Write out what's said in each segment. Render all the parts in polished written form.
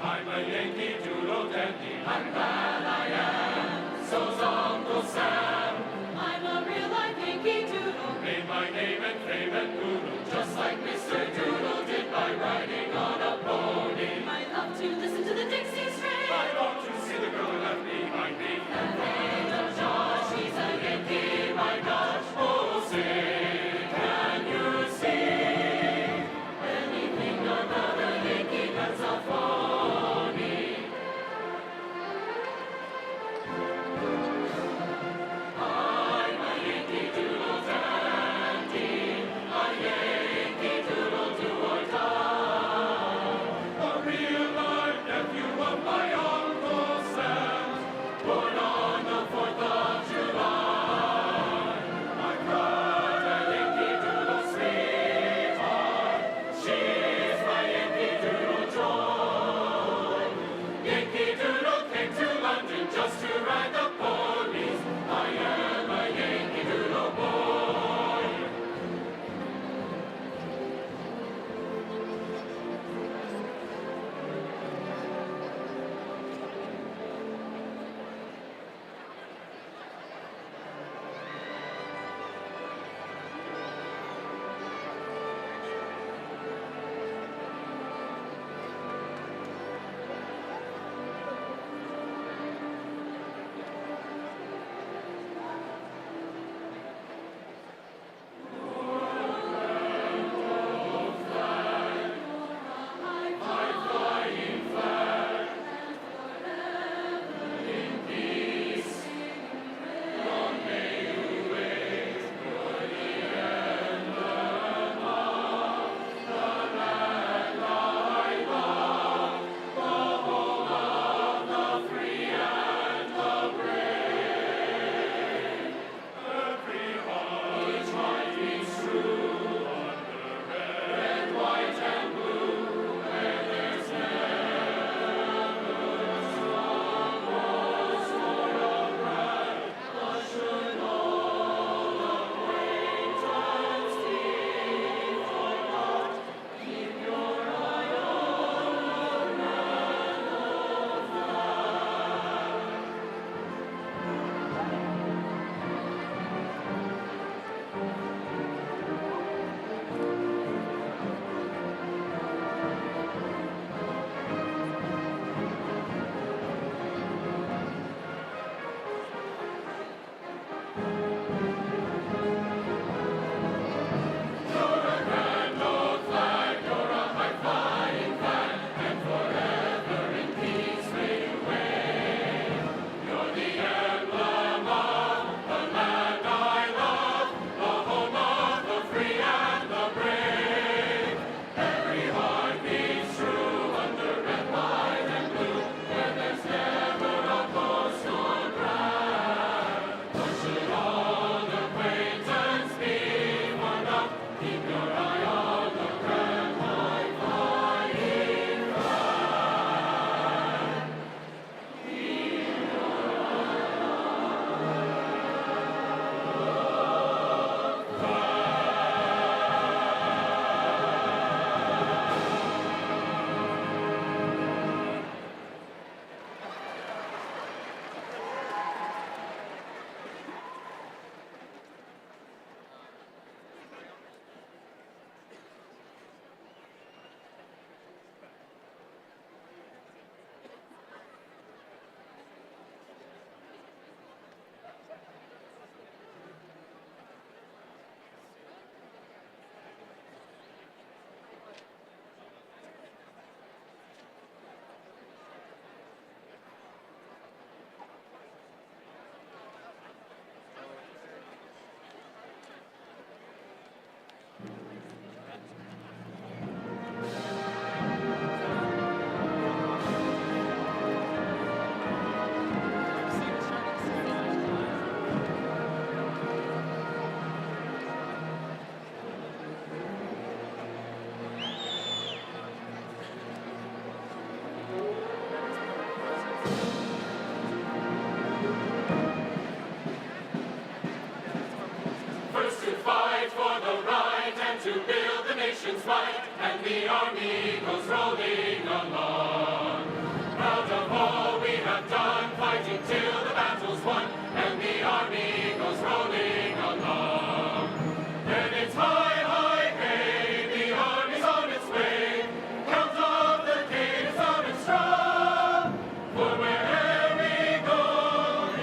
I'm a Yankee Doodle dandy, a to build the nation's might, and the army goes rolling along. Proud of all we have done, fighting till the battle's won, and the army goes rolling along. Then it's high, high, hey, the army's on its way. Count off the cadence loud and strong. For wherever we go,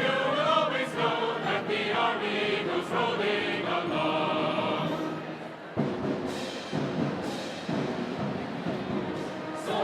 you will always know that the army goes rolling along. So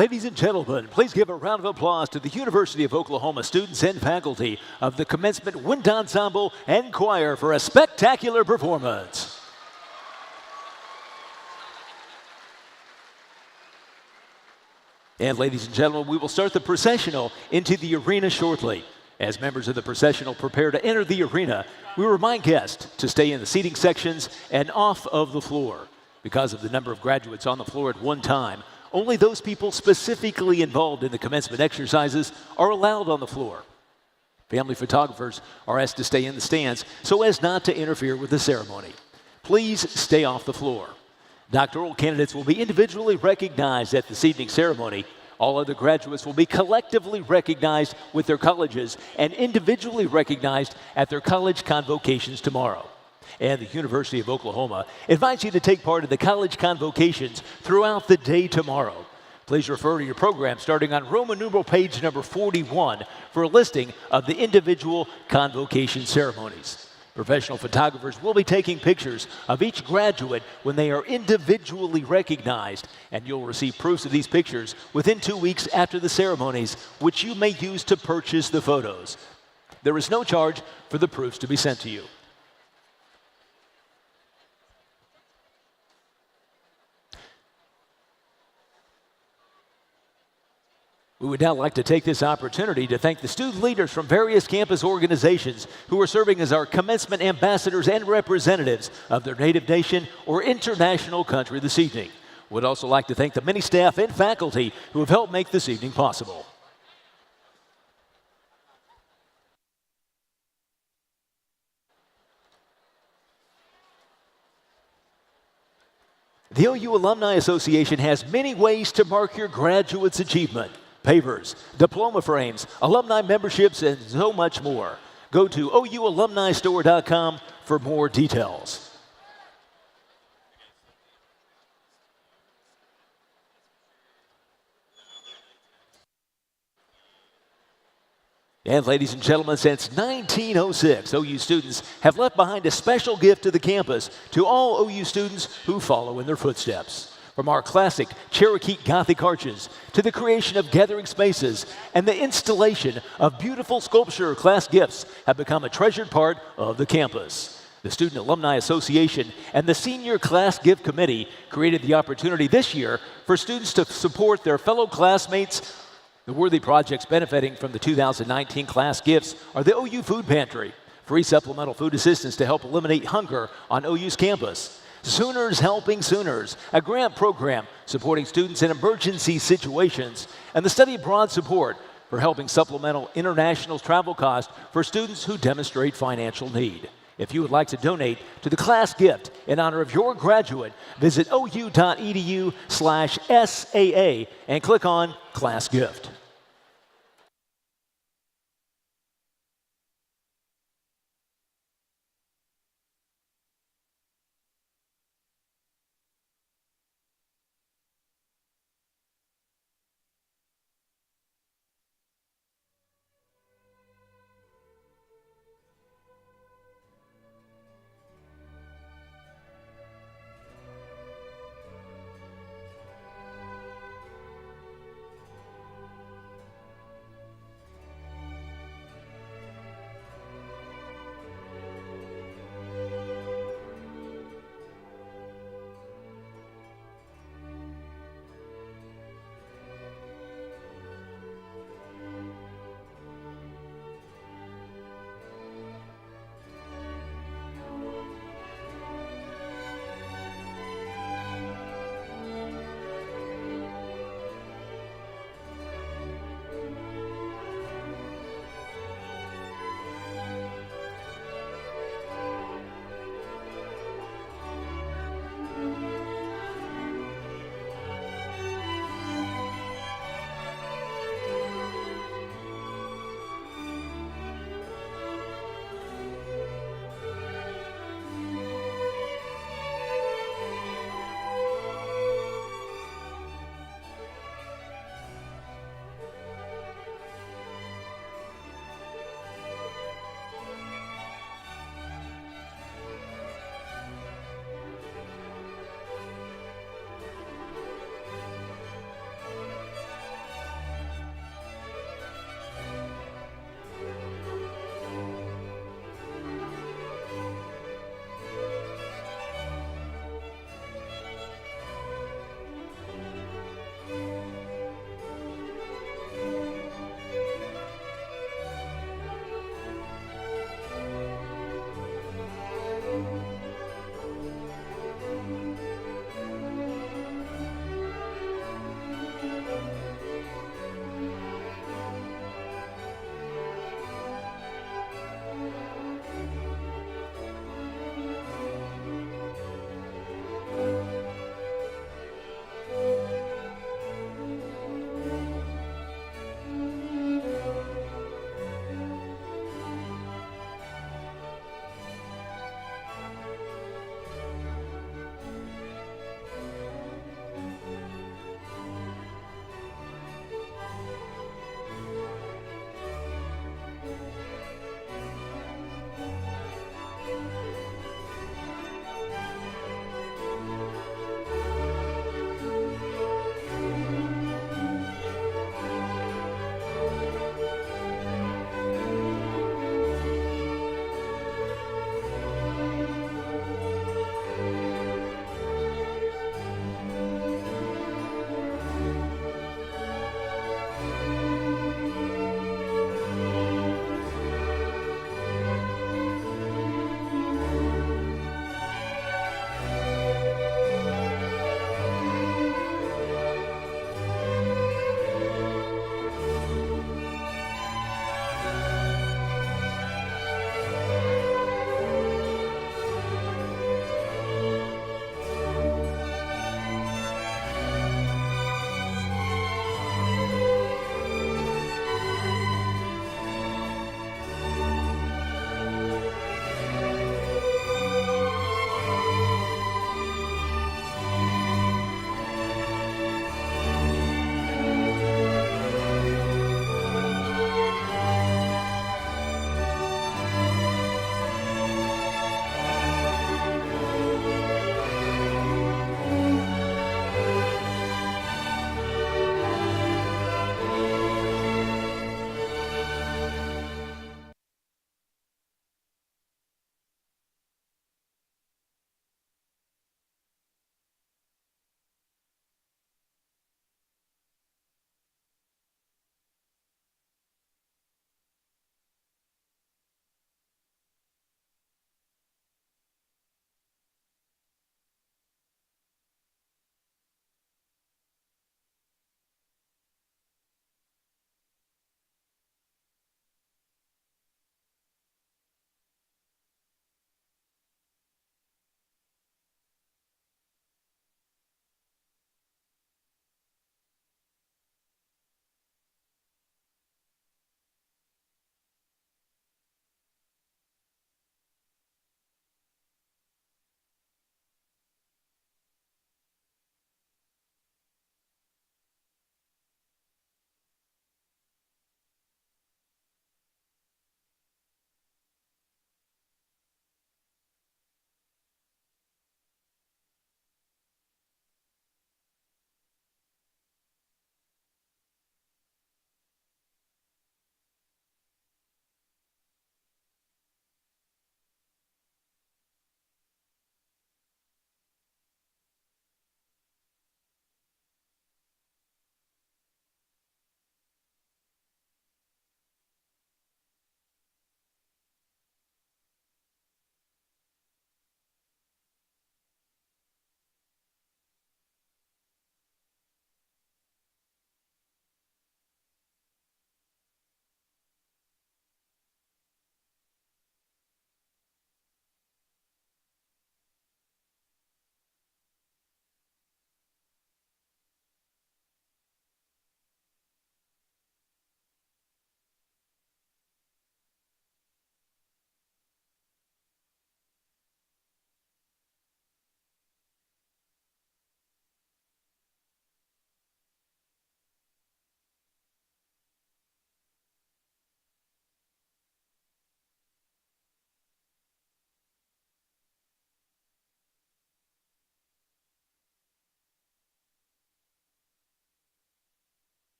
Ladies and gentlemen, please give a round of applause to the University of Oklahoma students and faculty of the Commencement Wind Ensemble and Choir for a spectacular performance. And ladies and gentlemen, we will start the processional into the arena shortly. As members of the processional prepare to enter the arena, we remind guests to stay in the seating sections and off of the floor. Because of the number of graduates on the floor at one time, only those people specifically involved in the commencement exercises are allowed on the floor. Family photographers are asked to stay in the stands so as not to interfere with the ceremony. Please stay off the floor. Doctoral candidates will be individually recognized at this evening's ceremony. All other graduates will be collectively recognized with their colleges and individually recognized at their college convocations tomorrow. And the University of Oklahoma invites you to take part in the college convocations throughout the day tomorrow. Please refer to your program starting on Roman numeral page number 41 for a listing of the individual convocation ceremonies. Professional photographers will be taking pictures of each graduate when they are individually recognized, and you'll receive proofs of these pictures within 2 weeks after the ceremonies, which you may use to purchase the photos. There is no charge for the proofs to be sent to you. We would now like to take this opportunity to thank the student leaders from various campus organizations who are serving as our commencement ambassadors and representatives of their native nation or international country this evening. We'd also like to thank the many staff and faculty who have helped make this evening possible. The OU Alumni Association has many ways to mark your graduate's achievement. Pavers, diploma frames, alumni memberships, and so much more. Go to OUalumniStore.com for more details. And ladies and gentlemen, since 1906, OU students have left behind a special gift to the campus to all OU students who follow in their footsteps. From our classic Cherokee Gothic arches to the creation of gathering spaces and the installation of beautiful sculpture, class gifts have become a treasured part of the campus. The Student Alumni Association and the Senior Class Gift Committee created the opportunity this year for students to support their fellow classmates. The worthy projects benefiting from the 2019 class gifts are the OU Food Pantry, free supplemental food assistance to help eliminate hunger on OU's campus. Sooners Helping Sooners, a grant program supporting students in emergency situations, and the study abroad support for helping supplemental international travel costs for students who demonstrate financial need. If you would like to donate to the class gift in honor of your graduate, visit ou.edu/SAA and click on Class Gift.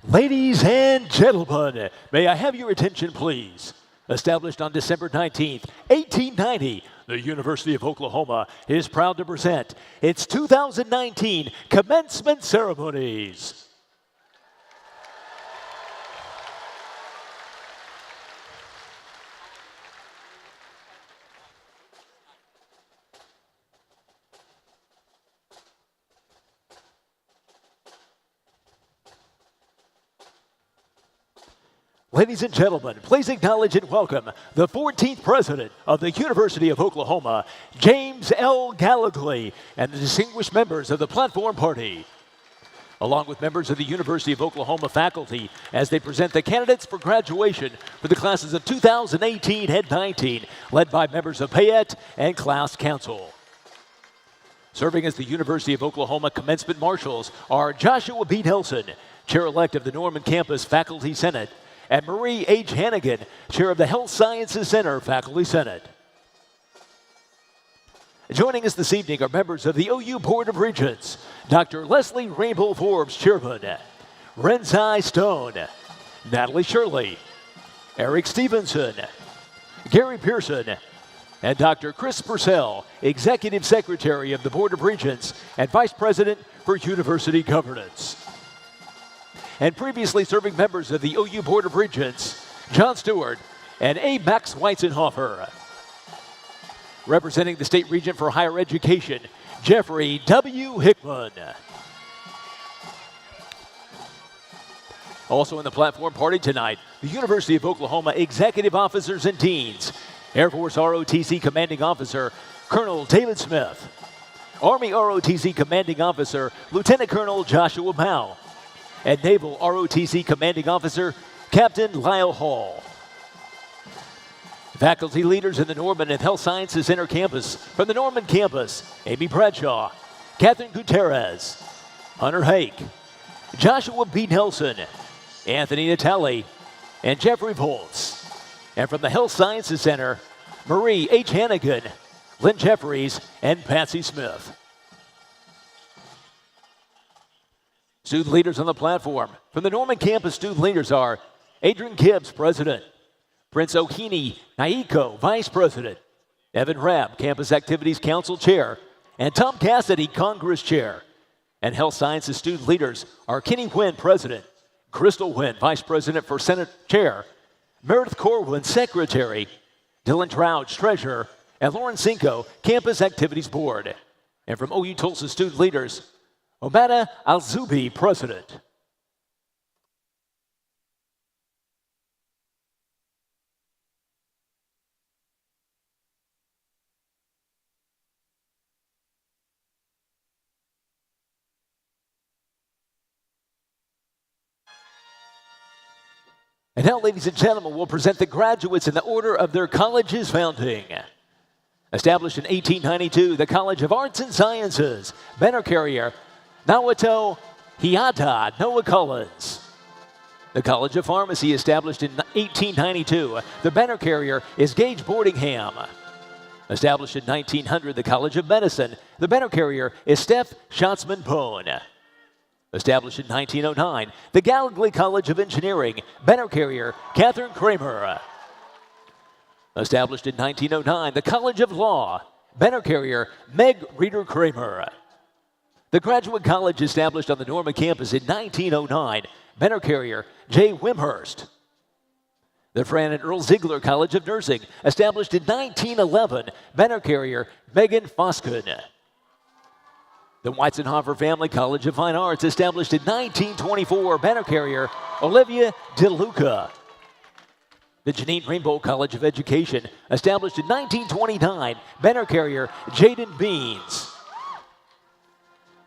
Ladies and gentlemen, may I have your attention, please? Established on December 19th, 1890, the University of Oklahoma is proud to present its 2019 commencement ceremonies. Ladies and gentlemen, please acknowledge and welcome the 14th president of the University of Oklahoma, James L. Gallagher, and the distinguished members of the platform party, along with members of the University of Oklahoma faculty as they present the candidates for graduation for the classes of 2018 and 19, led by members of Payette and class council. Serving as the University of Oklahoma commencement marshals are Joshua B. Nelson, chair-elect of the Norman Campus Faculty Senate, and Marie H. Hannigan, chair of the Health Sciences Center Faculty Senate. Joining us this evening are members of the OU Board of Regents, Dr. Leslie Rainbow Forbes, chairman, Renzai Stone, Natalie Shirley, Eric Stevenson, Gary Pearson, and Dr. Chris Purcell, executive secretary of the Board of Regents and vice president for university governance. And previously serving members of the OU Board of Regents, John Stewart and A. Max Weitzenhofer. Representing the State Regent for Higher Education, Jeffrey W. Hickman. Also in the platform party tonight, the University of Oklahoma executive officers and deans, Air Force ROTC Commanding Officer, Colonel David Smith, Army ROTC Commanding Officer, Lieutenant Colonel Joshua Mao, and Naval ROTC Commanding Officer, Captain Lyle Hall. Faculty leaders in the Norman and Health Sciences Center campus, from the Norman campus, Amy Bradshaw, Catherine Gutierrez, Hunter Hake, Joshua B. Nelson, Anthony Natale, and Jeffrey Volz. And from the Health Sciences Center, Marie H. Hannigan, Lynn Jeffries, and Patsy Smith. Student leaders on the platform. From the Norman campus, student leaders are Adrian Gibbs, president, Prince Okini Naiko, vice president, Evan Rabb, campus activities council chair, and Tom Cassidy, congress chair. And health sciences student leaders are Kenny Wynn, president, Crystal Wynn, vice president for senate chair, Meredith Corwin, secretary, Dylan Trouch, treasurer, and Lauren Cinco, campus activities board. And from OU Tulsa student leaders, Omada Al-Zubi, president. And now, ladies and gentlemen, we'll present the graduates in the order of their college's founding. Established in 1892, the College of Arts and Sciences, banner carrier, Nawato Hiata Noah Collins. The College of Pharmacy, established in 1892. The banner carrier is Gage Boardingham. Established in 1900, the College of Medicine. The banner carrier is Steph Schatzman Bone. Established in 1909, the Gallagher College of Engineering. Banner carrier Catherine Kramer. Established in 1909, the College of Law. Banner carrier Meg Reeder Kramer. The Graduate College, established on the Norman campus in 1909, banner carrier Jay Wimhurst. The Fran and Earl Ziegler College of Nursing, established in 1911, banner carrier Megan Foskun. The Weitzenhofer Family College of Fine Arts, established in 1924, banner carrier Olivia DeLuca. The Janine Rainbow College of Education, established in 1929, banner carrier Jaden Beans.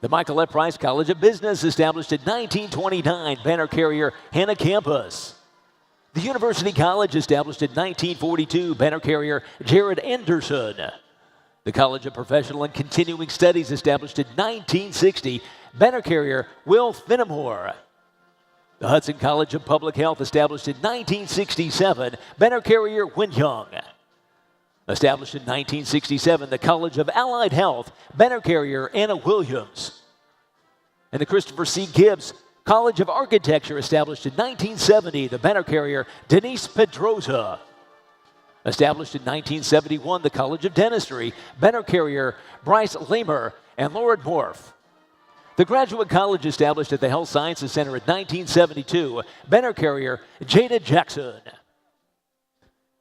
The Michael F. Price College of Business, established in 1929, banner carrier Hannah Campus. The University College, established in 1942, banner carrier Jared Anderson. The College of Professional and Continuing Studies, established in 1960, banner carrier Will Finnemore. The Hudson College of Public Health, established in 1967, banner carrier Win Young. Established in 1967, the College of Allied Health, banner carrier Anna Williams. And the Christopher C. Gibbs College of Architecture, established in 1970, the banner carrier Denise Pedrosa. Established in 1971, the College of Dentistry, banner carrier Bryce Lamer and Lauren Morf. The Graduate College, established at the Health Sciences Center in 1972, banner carrier Jada Jackson.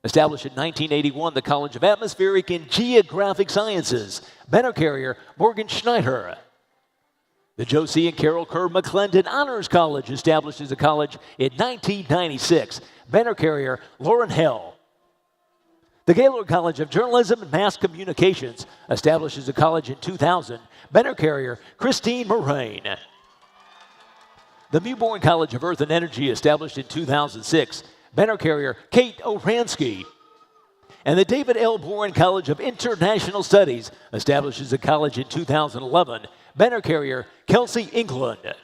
Established in 1981, the College of Atmospheric and Geographic Sciences, banner carrier Morgan Schneider. The Josie and Carol Kerr McClendon Honors College, established as a college in 1996, banner carrier Lauren Hell. The Gaylord College of Journalism and Mass Communications, established as a college in 2000, banner carrier Christine Moraine. The Mewborn College of Earth and Energy, established in 2006, banner carrier Kate Oransky. And the David L. Boren College of International Studies, established as a college in 2011, banner carrier Kelsey England.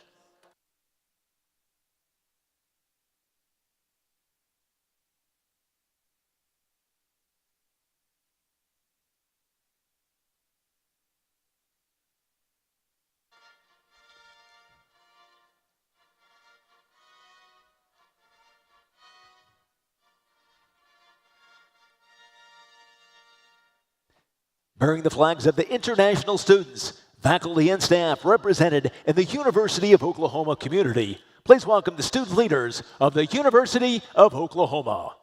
Bearing the flags of the international students, faculty, and staff represented in the University of Oklahoma community, please welcome the student leaders of the University of Oklahoma.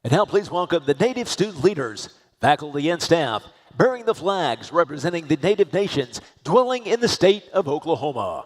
And now please welcome the Native student leaders, faculty, and staff bearing the flags representing the Native nations dwelling in the state of Oklahoma.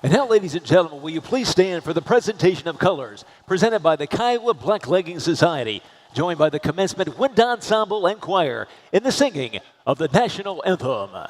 And now, ladies and gentlemen, will you please stand for the presentation of colors presented by the Kiowa Blacklegging Society, joined by the Commencement Wind Ensemble and Choir in the singing of the National Anthem.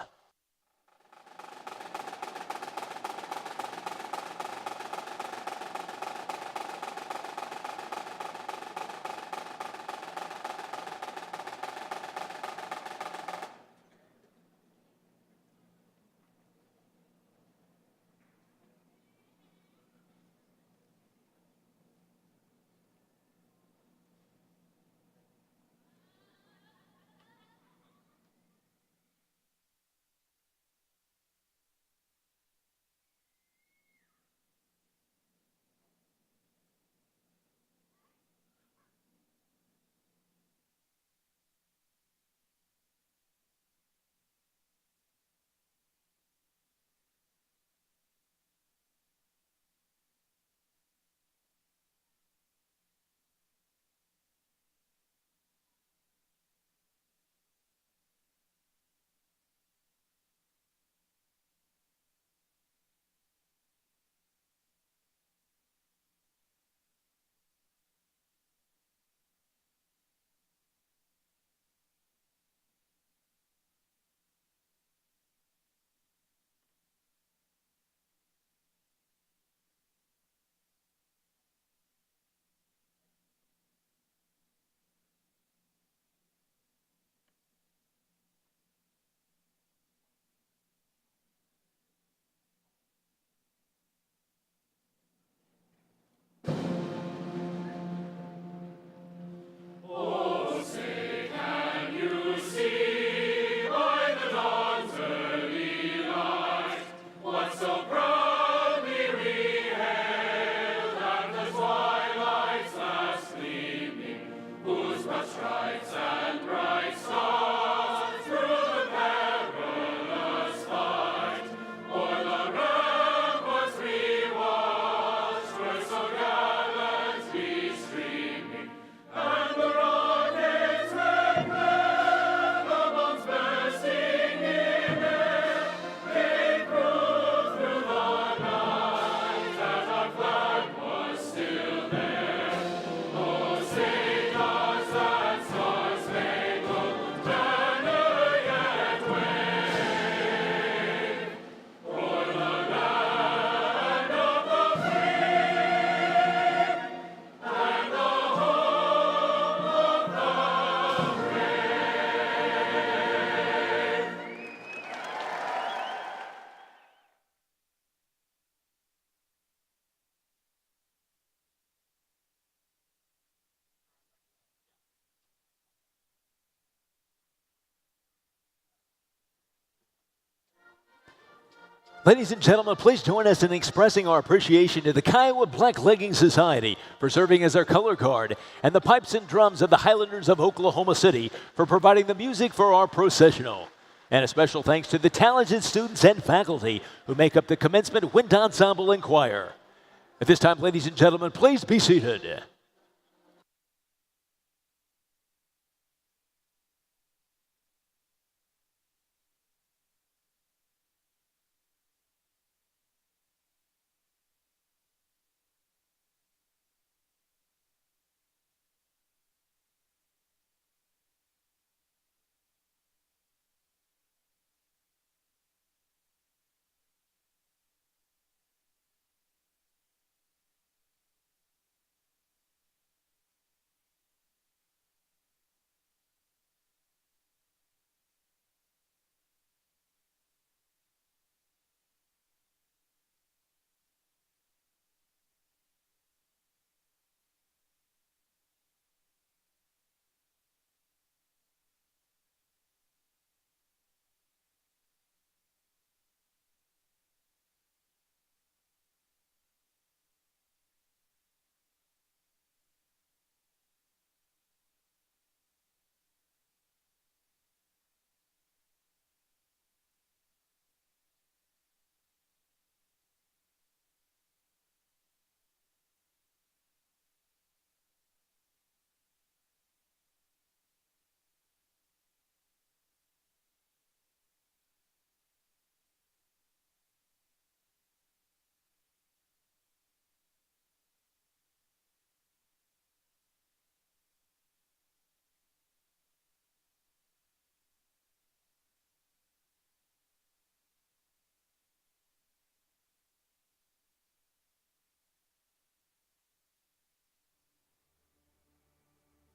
Ladies and gentlemen, please join us in expressing our appreciation to the Kiowa Black Legging Society for serving as our color guard, and the pipes and drums of the Highlanders of Oklahoma City for providing the music for our processional. And a special thanks to the talented students and faculty who make up the Commencement Wind Ensemble and Choir. At this time, ladies and gentlemen, please be seated.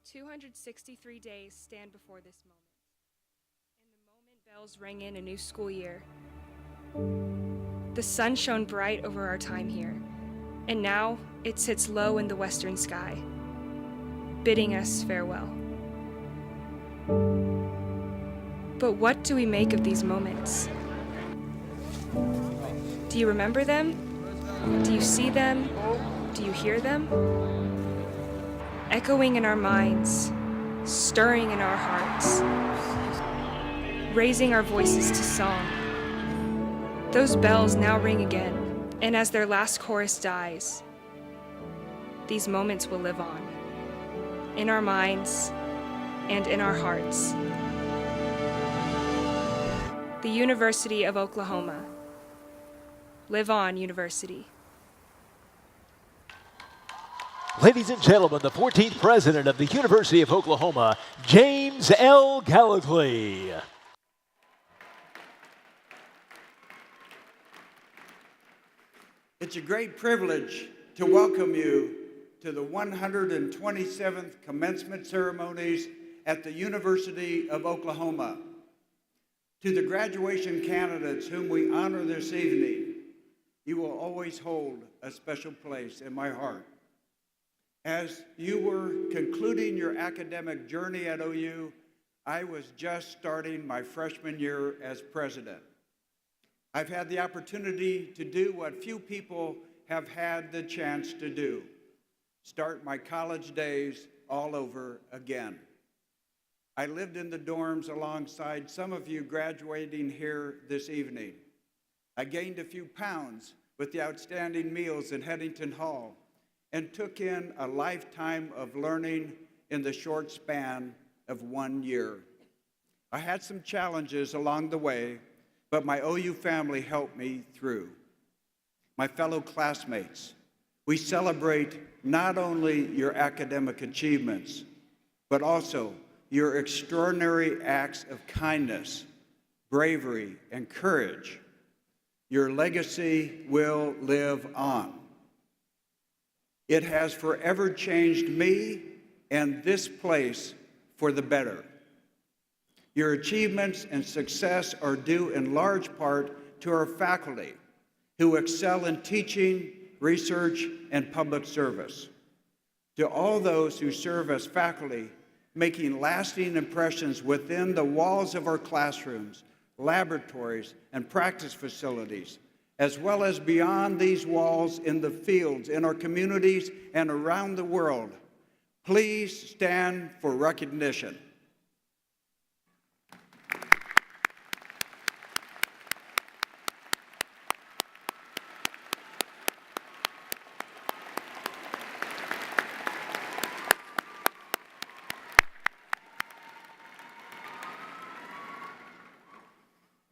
"263 days stand before this moment, and the moment bells rang in a new school year. The sun shone bright over our time here, and now it sits low in the western sky, bidding us farewell. But what do we make of these moments? Do you remember them? Do you see them? Do you hear them? Echoing in our minds, stirring in our hearts, raising our voices to song. Those bells now ring again, and as their last chorus dies, these moments will live on, in our minds and in our hearts. The University of Oklahoma. Live on, University. Ladies and gentlemen, the 14th president of the University of Oklahoma, James L. Gallickley. It's a great privilege to welcome you to the 127th commencement ceremonies at the University of Oklahoma. To the graduation candidates whom we honor this evening, you will always hold a special place in my heart. As you were concluding your academic journey at OU, I was just starting my freshman year as president. I've had the opportunity to do what few people have had the chance to do, start my college days all over again. I lived in the dorms alongside some of you graduating here this evening. I gained a few pounds with the outstanding meals in Headington Hall, and took in a lifetime of learning in the short span of 1 year. I had some challenges along the way, but my OU family helped me through. My fellow classmates, we celebrate not only your academic achievements, but also your extraordinary acts of kindness, bravery, and courage. Your legacy will live on. It has forever changed me and this place for the better. Your achievements and success are due in large part to our faculty, who excel in teaching, research, and public service. To all those who serve as faculty, making lasting impressions within the walls of our classrooms, laboratories, and practice facilities, as well as beyond these walls in the fields, in our communities, and around the world. Please stand for recognition.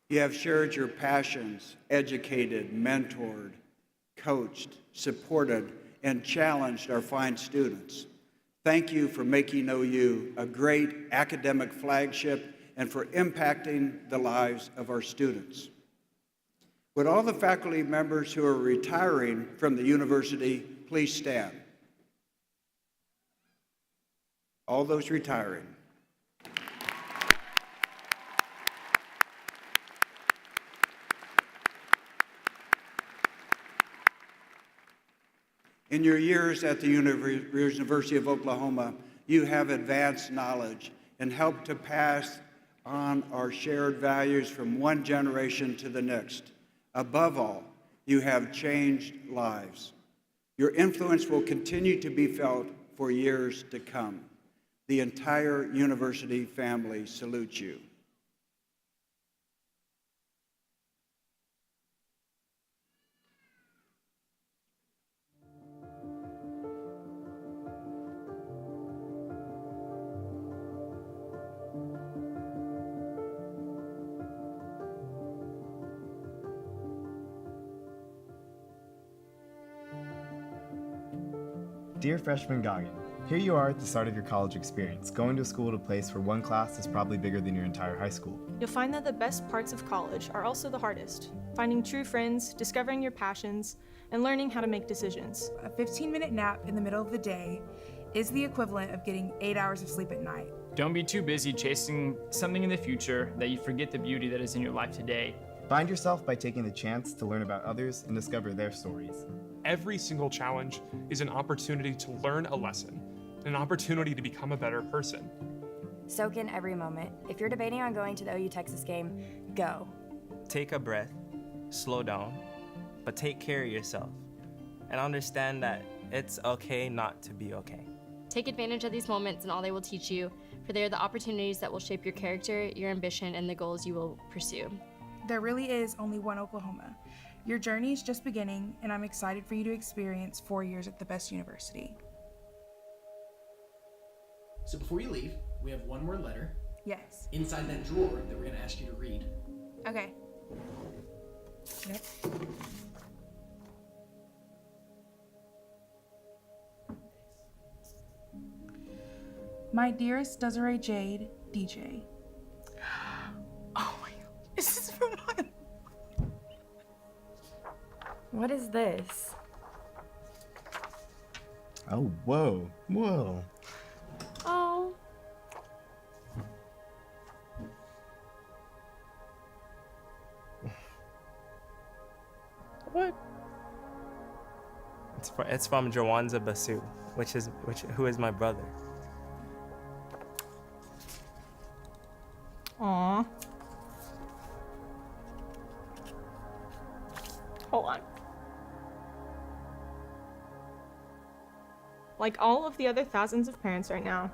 You have shared your passions, educated, mentored, coached, supported, and challenged our fine students. Thank you for making OU a great academic flagship and for impacting the lives of our students. Would all the faculty members who are retiring from the university please stand? All those retiring. In your years at the University of Oklahoma, you have advanced knowledge and helped to pass on our shared values from one generation to the next. Above all, you have changed lives. Your influence will continue to be felt for years to come. The entire university family salutes you. Dear freshman Goggin, here you are at the start of your college experience, going to school at a place where one class is probably bigger than your entire high school. You'll find that the best parts of college are also the hardest. Finding true friends, discovering your passions, and learning how to make decisions. A 15-minute nap in the middle of the day is the equivalent of getting 8 hours of sleep at night. Don't be too busy chasing something in the future that you forget the beauty that is in your life today. Find yourself by taking the chance to learn about others and discover their stories. Every single challenge is an opportunity to learn a lesson, an opportunity to become a better person. Soak in every moment. If you're debating on going to the OU Texas game, go. Take a breath, slow down, but take care of yourself. And understand that it's okay not to be okay. Take advantage of these moments and all they will teach you, for they are the opportunities that will shape your character, your ambition, and the goals you will pursue. There really is only one Oklahoma. Your journey is just beginning, and I'm excited for you to experience 4 years at the best university. So before you leave, we have one more letter. Yes. Inside that drawer that we're going to ask you to read. Okay. Yep. My dearest Desiree Jade, DJ. Oh my god, this is from mine. What is this? Oh, whoa, whoa. Oh. What? It's from Jawanza Basu, who is my brother. Aww. Hold on. Like all of the other thousands of parents right now,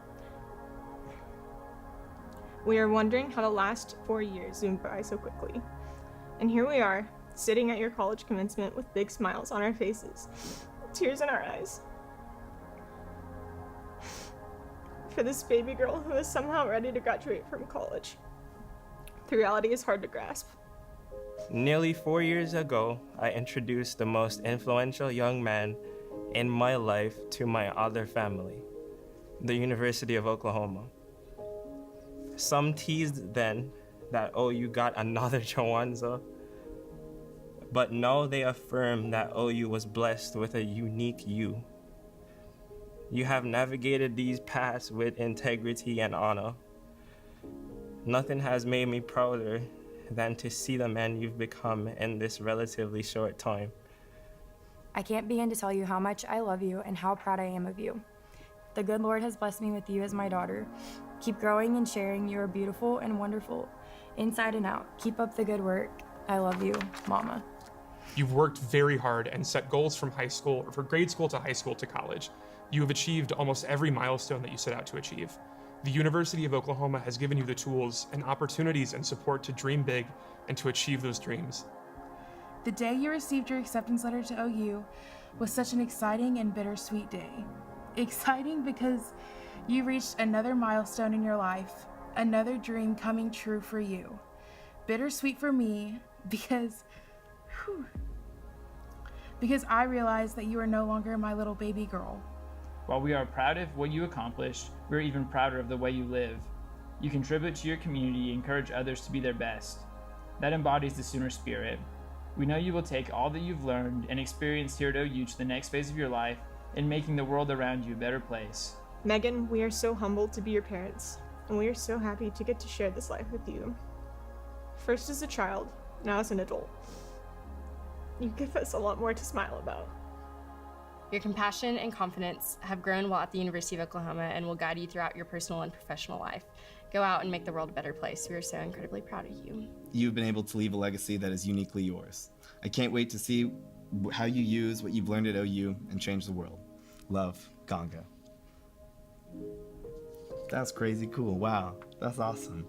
we are wondering how the last 4 years zoomed by so quickly. And here we are, sitting at your college commencement with big smiles on our faces, tears in our eyes. For this baby girl who is somehow ready to graduate from college. The reality is hard to grasp. Nearly 4 years ago, I introduced the most influential young man in my life to my other family, the University of Oklahoma. Some teased then that, oh, you got another Jawanza. But now they affirm that OU was blessed with a unique you. You have navigated these paths with integrity and honor. Nothing has made me prouder than to see the man you've become in this relatively short time. I can't begin to tell you how much I love you and how proud I am of you. The good Lord has blessed me with you as my daughter. Keep growing and sharing. You are beautiful and wonderful, inside and out. Keep up the good work. I love you, Mama. You've worked very hard and set goals from high school, or for grade school to high school to college. You have achieved almost every milestone that you set out to achieve. The University of Oklahoma has given you the tools and opportunities and support to dream big and to achieve those dreams. The day you received your acceptance letter to OU was such an exciting and bittersweet day. Exciting because you reached another milestone in your life, another dream coming true for you. Bittersweet for me because I realized that you are no longer my little baby girl. While we are proud of what you accomplished, we're even prouder of the way you live. You contribute to your community and encourage others to be their best. That embodies the Sooner spirit. We know you will take all that you've learned and experienced here at OU to the next phase of your life in making the world around you a better place. Megan, we are so humbled to be your parents, and we are so happy to get to share this life with you. First as a child, now as an adult. You give us a lot more to smile about. Your compassion and confidence have grown while at the University of Oklahoma and will guide you throughout your personal and professional life. Go out and make the world a better place. We are so incredibly proud of you. You've been able to leave a legacy that is uniquely yours. I can't wait to see how you use what you've learned at OU and change the world. Love, Ganga. That's crazy cool. Wow, that's awesome.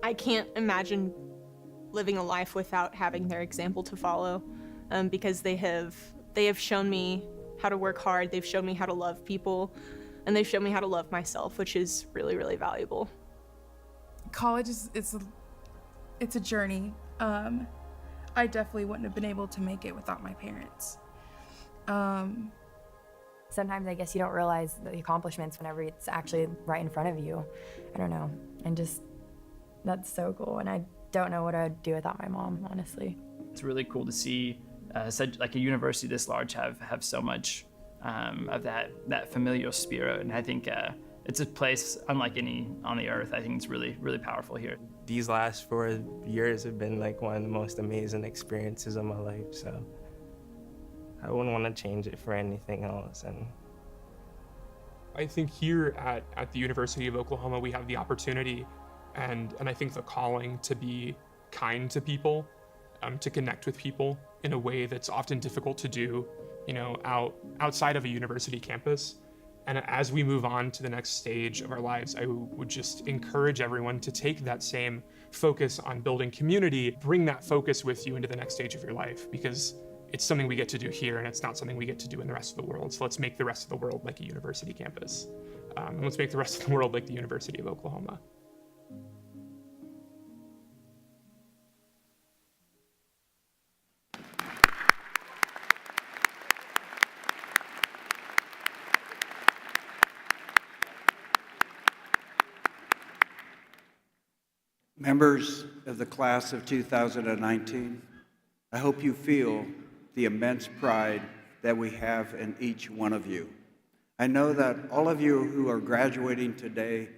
I can't imagine living a life without having their example to follow, because they have shown me how to work hard, they've shown me how to love people, and they've shown me how to love myself, which is really, really valuable. College it's a journey. I definitely wouldn't have been able to make it without my parents. Sometimes I guess you don't realize the accomplishments whenever it's actually right in front of you. I don't know, and just that's so cool, and I don't know what I'd do without my mom, honestly. It's really cool to see such like a university this large have so much of that familial spirit, and I think it's a place unlike any on the earth. I think it's really, really powerful here. These last 4 years have been like one of the most amazing experiences of my life, so I wouldn't want to change it for anything else. And I think here at the University of Oklahoma, we have the opportunity and I think the calling to be kind to people, to connect with people in a way that's often difficult to do, outside of a university campus. And as we move on to the next stage of our lives, I would just encourage everyone to take that same focus on building community, bring that focus with you into the next stage of your life, because it's something we get to do here and it's not something we get to do in the rest of the world. So let's make the rest of the world like a university campus. And let's make the rest of the world like the University of Oklahoma. Members of the class of 2019, I hope you feel the immense pride that we have in each one of you. I know that all of you who are graduating today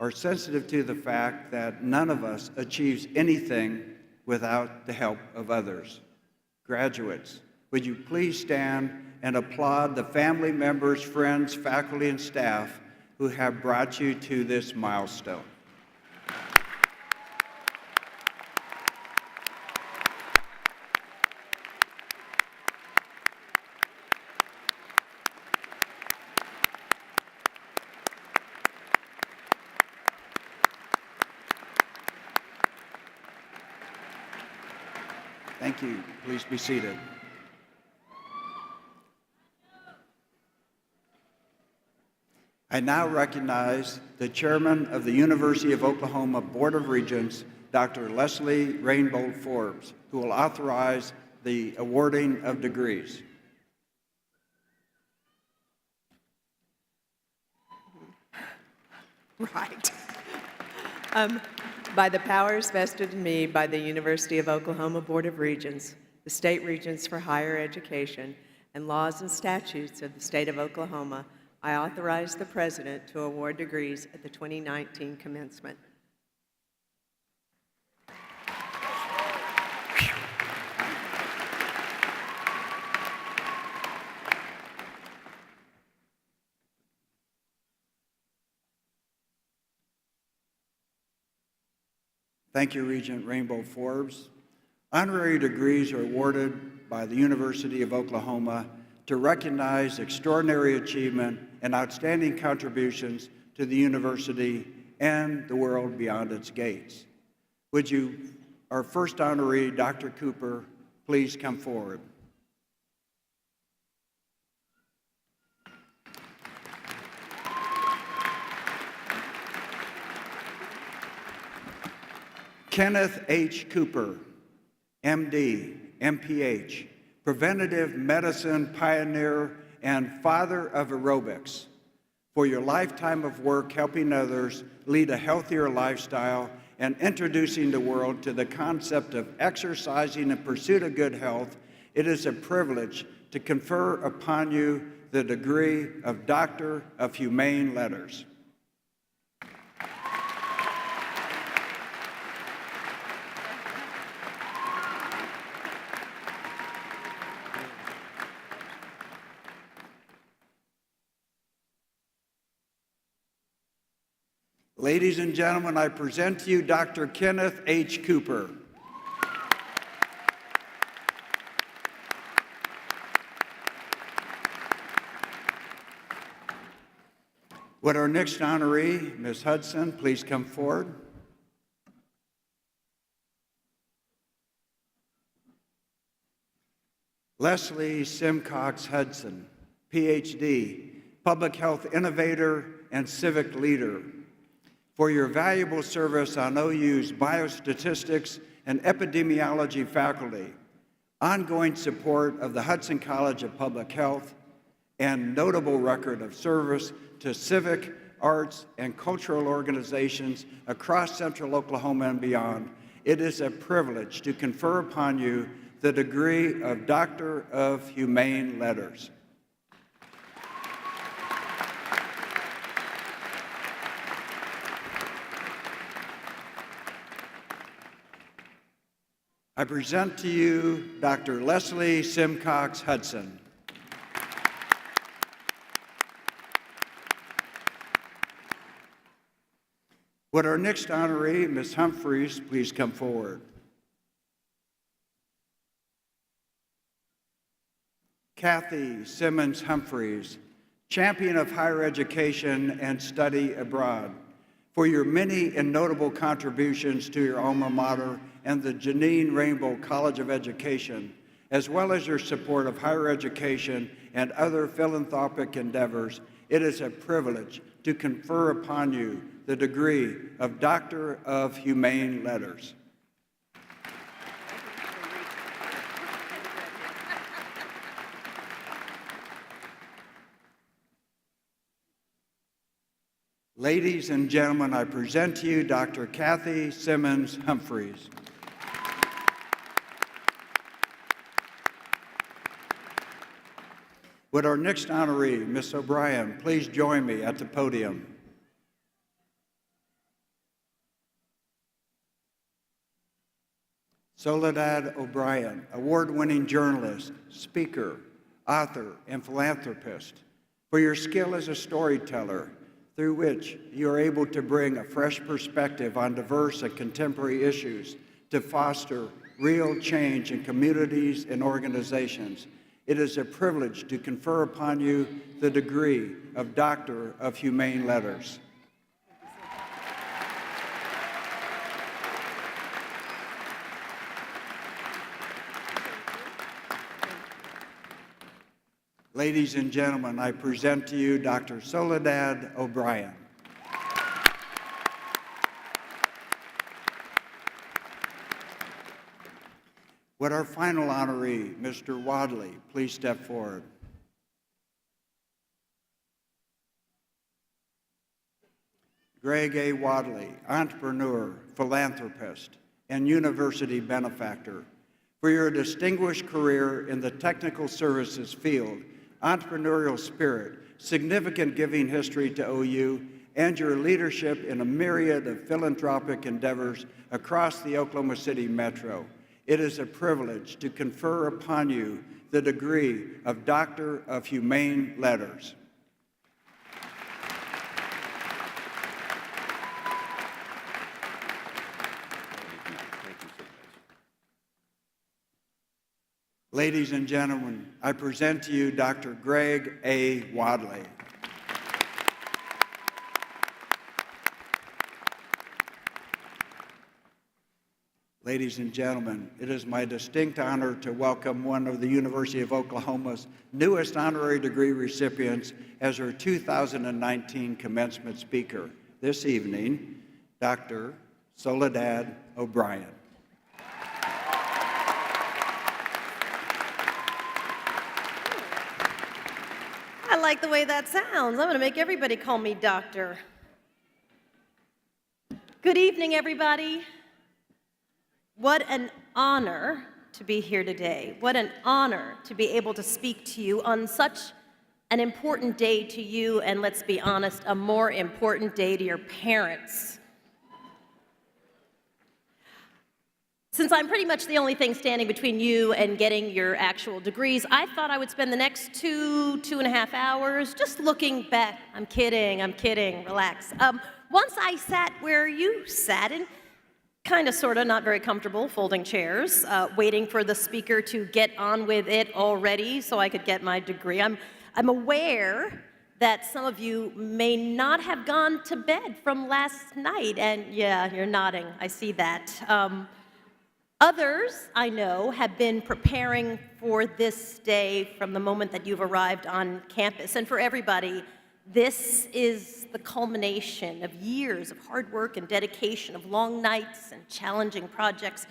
are sensitive to the fact that none of us achieves anything without the help of others. Graduates, would you please stand and applaud the family members, friends, faculty, and staff who have brought you to this milestone. Thank you. Please be seated. I now recognize the chairman of the University of Oklahoma Board of Regents, Dr. Leslie Rainbow Forbes, who will authorize the awarding of degrees. Right. By the powers vested in me by the University of Oklahoma Board of Regents, the State Regents for Higher Education, and laws and statutes of the state of Oklahoma, I authorize the President to award degrees at the 2019 commencement. Thank you, Regent Rainbow Forbes. Honorary degrees are awarded by the University of Oklahoma to recognize extraordinary achievement and outstanding contributions to the university and the world beyond its gates. Would you, our first honoree, Dr. Cooper, please come forward. Kenneth H. Cooper, MD, MPH, preventative medicine pioneer and father of aerobics, for your lifetime of work helping others lead a healthier lifestyle and introducing the world to the concept of exercising in pursuit of good health. It is a privilege to confer upon you the degree of Doctor of Humane Letters. Ladies and gentlemen, I present to you Dr. Kenneth H. Cooper. Would our next honoree, Ms. Hudson, please come forward? Leslie Simcox Hudson, PhD, public health innovator and civic leader, for your valuable service on OU's biostatistics and epidemiology faculty, ongoing support of the Hudson College of Public Health, and notable record of service to civic, arts, and cultural organizations across central Oklahoma and beyond. It is a privilege to confer upon you the degree of Doctor of Humane Letters. I present to you Dr. Leslie Simcox Hudson. Would our next honoree, Ms. Humphreys, please come forward? Kathy Simmons Humphreys, champion of higher education and study abroad, for your many and notable contributions to your alma mater and the Janine Rainbow College of Education, as well as your support of higher education and other philanthropic endeavors. It is a privilege to confer upon you the degree of Doctor of Humane Letters. Ladies and gentlemen, I present to you Dr. Kathy Simmons Humphreys. Would our next honoree, Ms. O'Brien, please join me at the podium? Soledad O'Brien, award-winning journalist, speaker, author, and philanthropist, for your skill as a storyteller, through which you are able to bring a fresh perspective on diverse and contemporary issues to foster real change in communities and organizations. It is a privilege to confer upon you the degree of Doctor of Humane Letters. Ladies and gentlemen, I present to you Dr. Soledad O'Brien. Would our final honoree, Mr. Wadley, please step forward? Greg A. Wadley, entrepreneur, philanthropist, and university benefactor, for your distinguished career in the technical services field, entrepreneurial spirit, significant giving history to OU, and your leadership in a myriad of philanthropic endeavors across the Oklahoma City metro. It is a privilege to confer upon you the degree of Doctor of Humane Letters. Ladies and gentlemen, I present to you Dr. Greg A. Wadley. Ladies and gentlemen, it is my distinct honor to welcome one of the University of Oklahoma's newest honorary degree recipients as her 2019 commencement speaker this evening, Dr. Soledad O'Brien. I like the way that sounds. I'm going to make everybody call me doctor. Good evening, everybody. What an honor to be here today. What an honor to be able to speak to you on such an important day to you, and let's be honest, a more important day to your parents. Since I'm pretty much the only thing standing between you and getting your actual degrees, I thought I would spend the next 2.5 hours just looking back. I'm kidding, relax. Once I sat where you sat, and kind of, sort of, not very comfortable, folding chairs, waiting for the speaker to get on with it already so I could get my degree. I'm aware that some of you may not have gone to bed from last night, and yeah, you're nodding, I see that. Others, I know, have been preparing for this day from the moment that you've arrived on campus. And for everybody, this is the culmination of years of hard work and dedication, of long nights and challenging projects,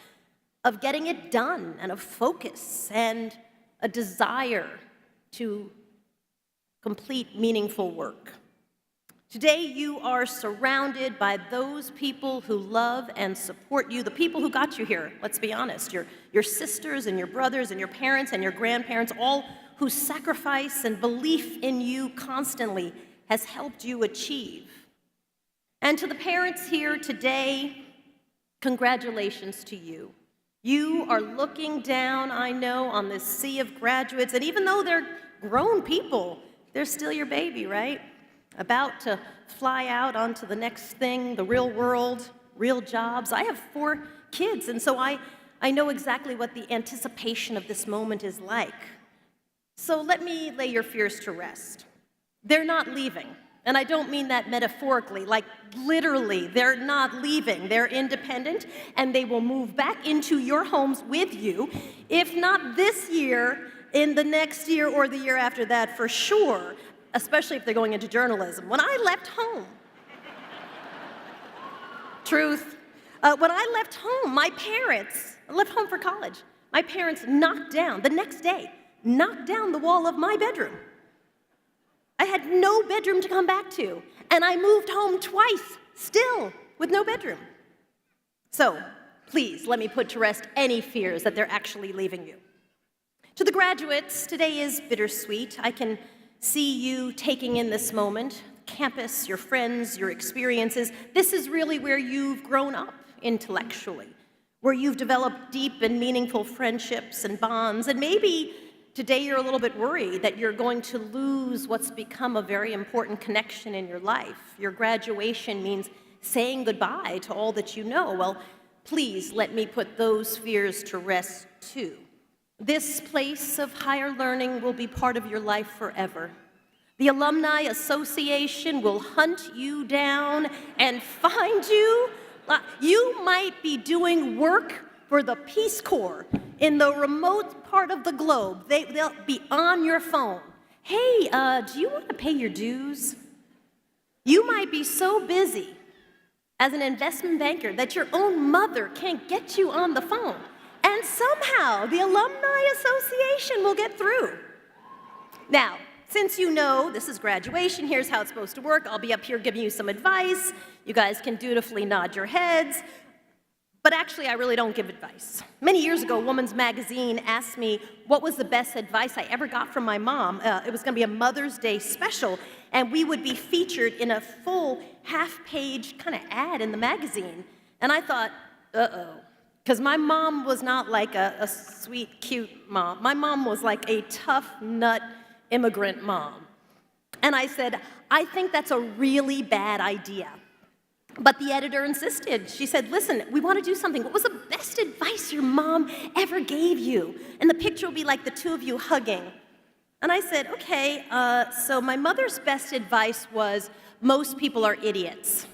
of getting it done, and of focus and a desire to complete meaningful work. Today, you are surrounded by those people who love and support you, the people who got you here, let's be honest, your sisters and your brothers and your parents and your grandparents, all whose sacrifice and belief in you constantly has helped you achieve. And to the parents here today, congratulations to you. You are looking down, I know, on this sea of graduates, and even though they're grown people, they're still your baby, right? About to fly out onto the next thing, the real world, real jobs. I have 4 kids, and so I know exactly what the anticipation of this moment is like. So let me lay your fears to rest. They're not leaving, and I don't mean that metaphorically, like literally, they're not leaving. They're independent, and they will move back into your homes with you, if not this year, in the next year or the year after that for sure, especially if they're going into journalism. When I left home, truth, when I left home, I left home for college, my parents knocked down, the next day, knocked down the wall of my bedroom. I had no bedroom to come back to, and I moved home twice, still with no bedroom. So, please, let me put to rest any fears that they're actually leaving you. To the graduates, today is bittersweet. I can see you taking in this moment, campus, your friends, your experiences. This is really where you've grown up intellectually, where you've developed deep and meaningful friendships and bonds, and maybe today you're a little bit worried that you're going to lose what's become a very important connection in your life. Your graduation means saying goodbye to all that you know. Well, please let me put those fears to rest too. This place of higher learning will be part of your life forever. The Alumni Association will hunt you down and find you. You might be doing work for the Peace Corps in the remote part of the globe. They'll be on your phone. Hey, do you want to pay your dues? You might be so busy as an investment banker that your own mother can't get you on the phone. And somehow, the Alumni Association will get through. Now, since you know this is graduation, here's how it's supposed to work. I'll be up here giving you some advice. You guys can dutifully nod your heads. But actually, I really don't give advice. Many years ago, Woman's Magazine asked me what was the best advice I ever got from my mom. It was going to be a Mother's Day special, and we would be featured in a full half-page kind of ad in the magazine. And I thought, uh-oh. Because my mom was not like a sweet, cute mom. My mom was like a tough nut immigrant mom. And I said, I think that's a really bad idea. But the editor insisted. She said, listen, we want to do something. What was the best advice your mom ever gave you? And the picture will be like the two of you hugging. And I said, okay, so my mother's best advice was, most people are idiots.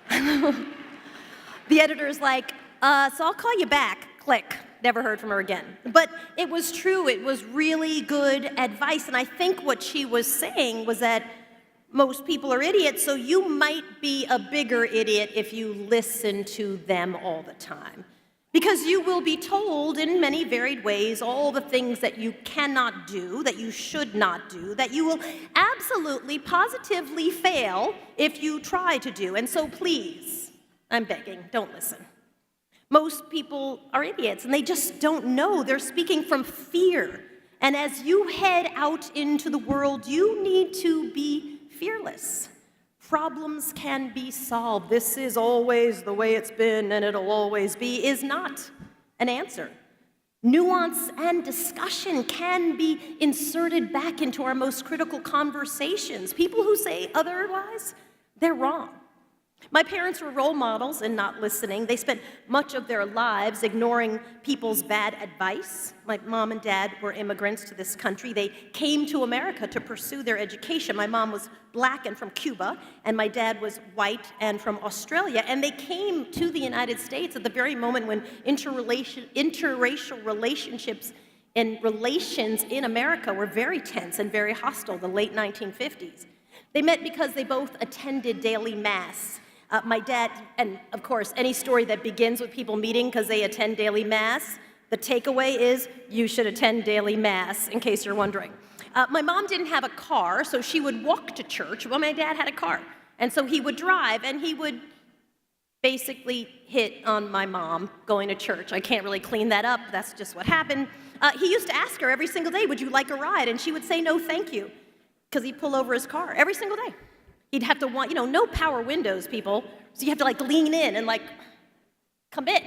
The editor's like, so I'll call you back. Click. Never heard from her again. But it was true. It was really good advice. And I think what she was saying was that most people are idiots, so you might be a bigger idiot if you listen to them all the time. Because you will be told in many varied ways all the things that you cannot do, that you should not do, that you will absolutely, positively fail if you try to do. And so please, I'm begging, don't listen. Most people are idiots, and they just don't know. They're speaking from fear. And as you head out into the world, you need to be fearless. Problems can be solved. This is always the way it's been and it'll always be is not an answer. Nuance and discussion can be inserted back into our most critical conversations. People who say otherwise, they're wrong. My parents were role models in not listening. They spent much of their lives ignoring people's bad advice. My mom and dad were immigrants to this country. They came to America to pursue their education. My mom was black and from Cuba, and my dad was white and from Australia. And they came to the United States at the very moment when interracial relationships and relations in America were very tense and very hostile, the late 1950s. They met because they both attended daily mass. My dad, and of course, any story that begins with people meeting because they attend daily mass, the takeaway is you should attend daily mass, in case you're wondering. My mom didn't have a car, so she would walk to church. Well, my dad had a car, and so he would drive, and he would basically hit on my mom going to church. I can't really clean that up. That's just what happened. He used to ask her every single day, would you like a ride? And she would say, no, thank you, because he'd pull over his car every single day. He'd have to want, no power windows, people. So you have to lean in and commit.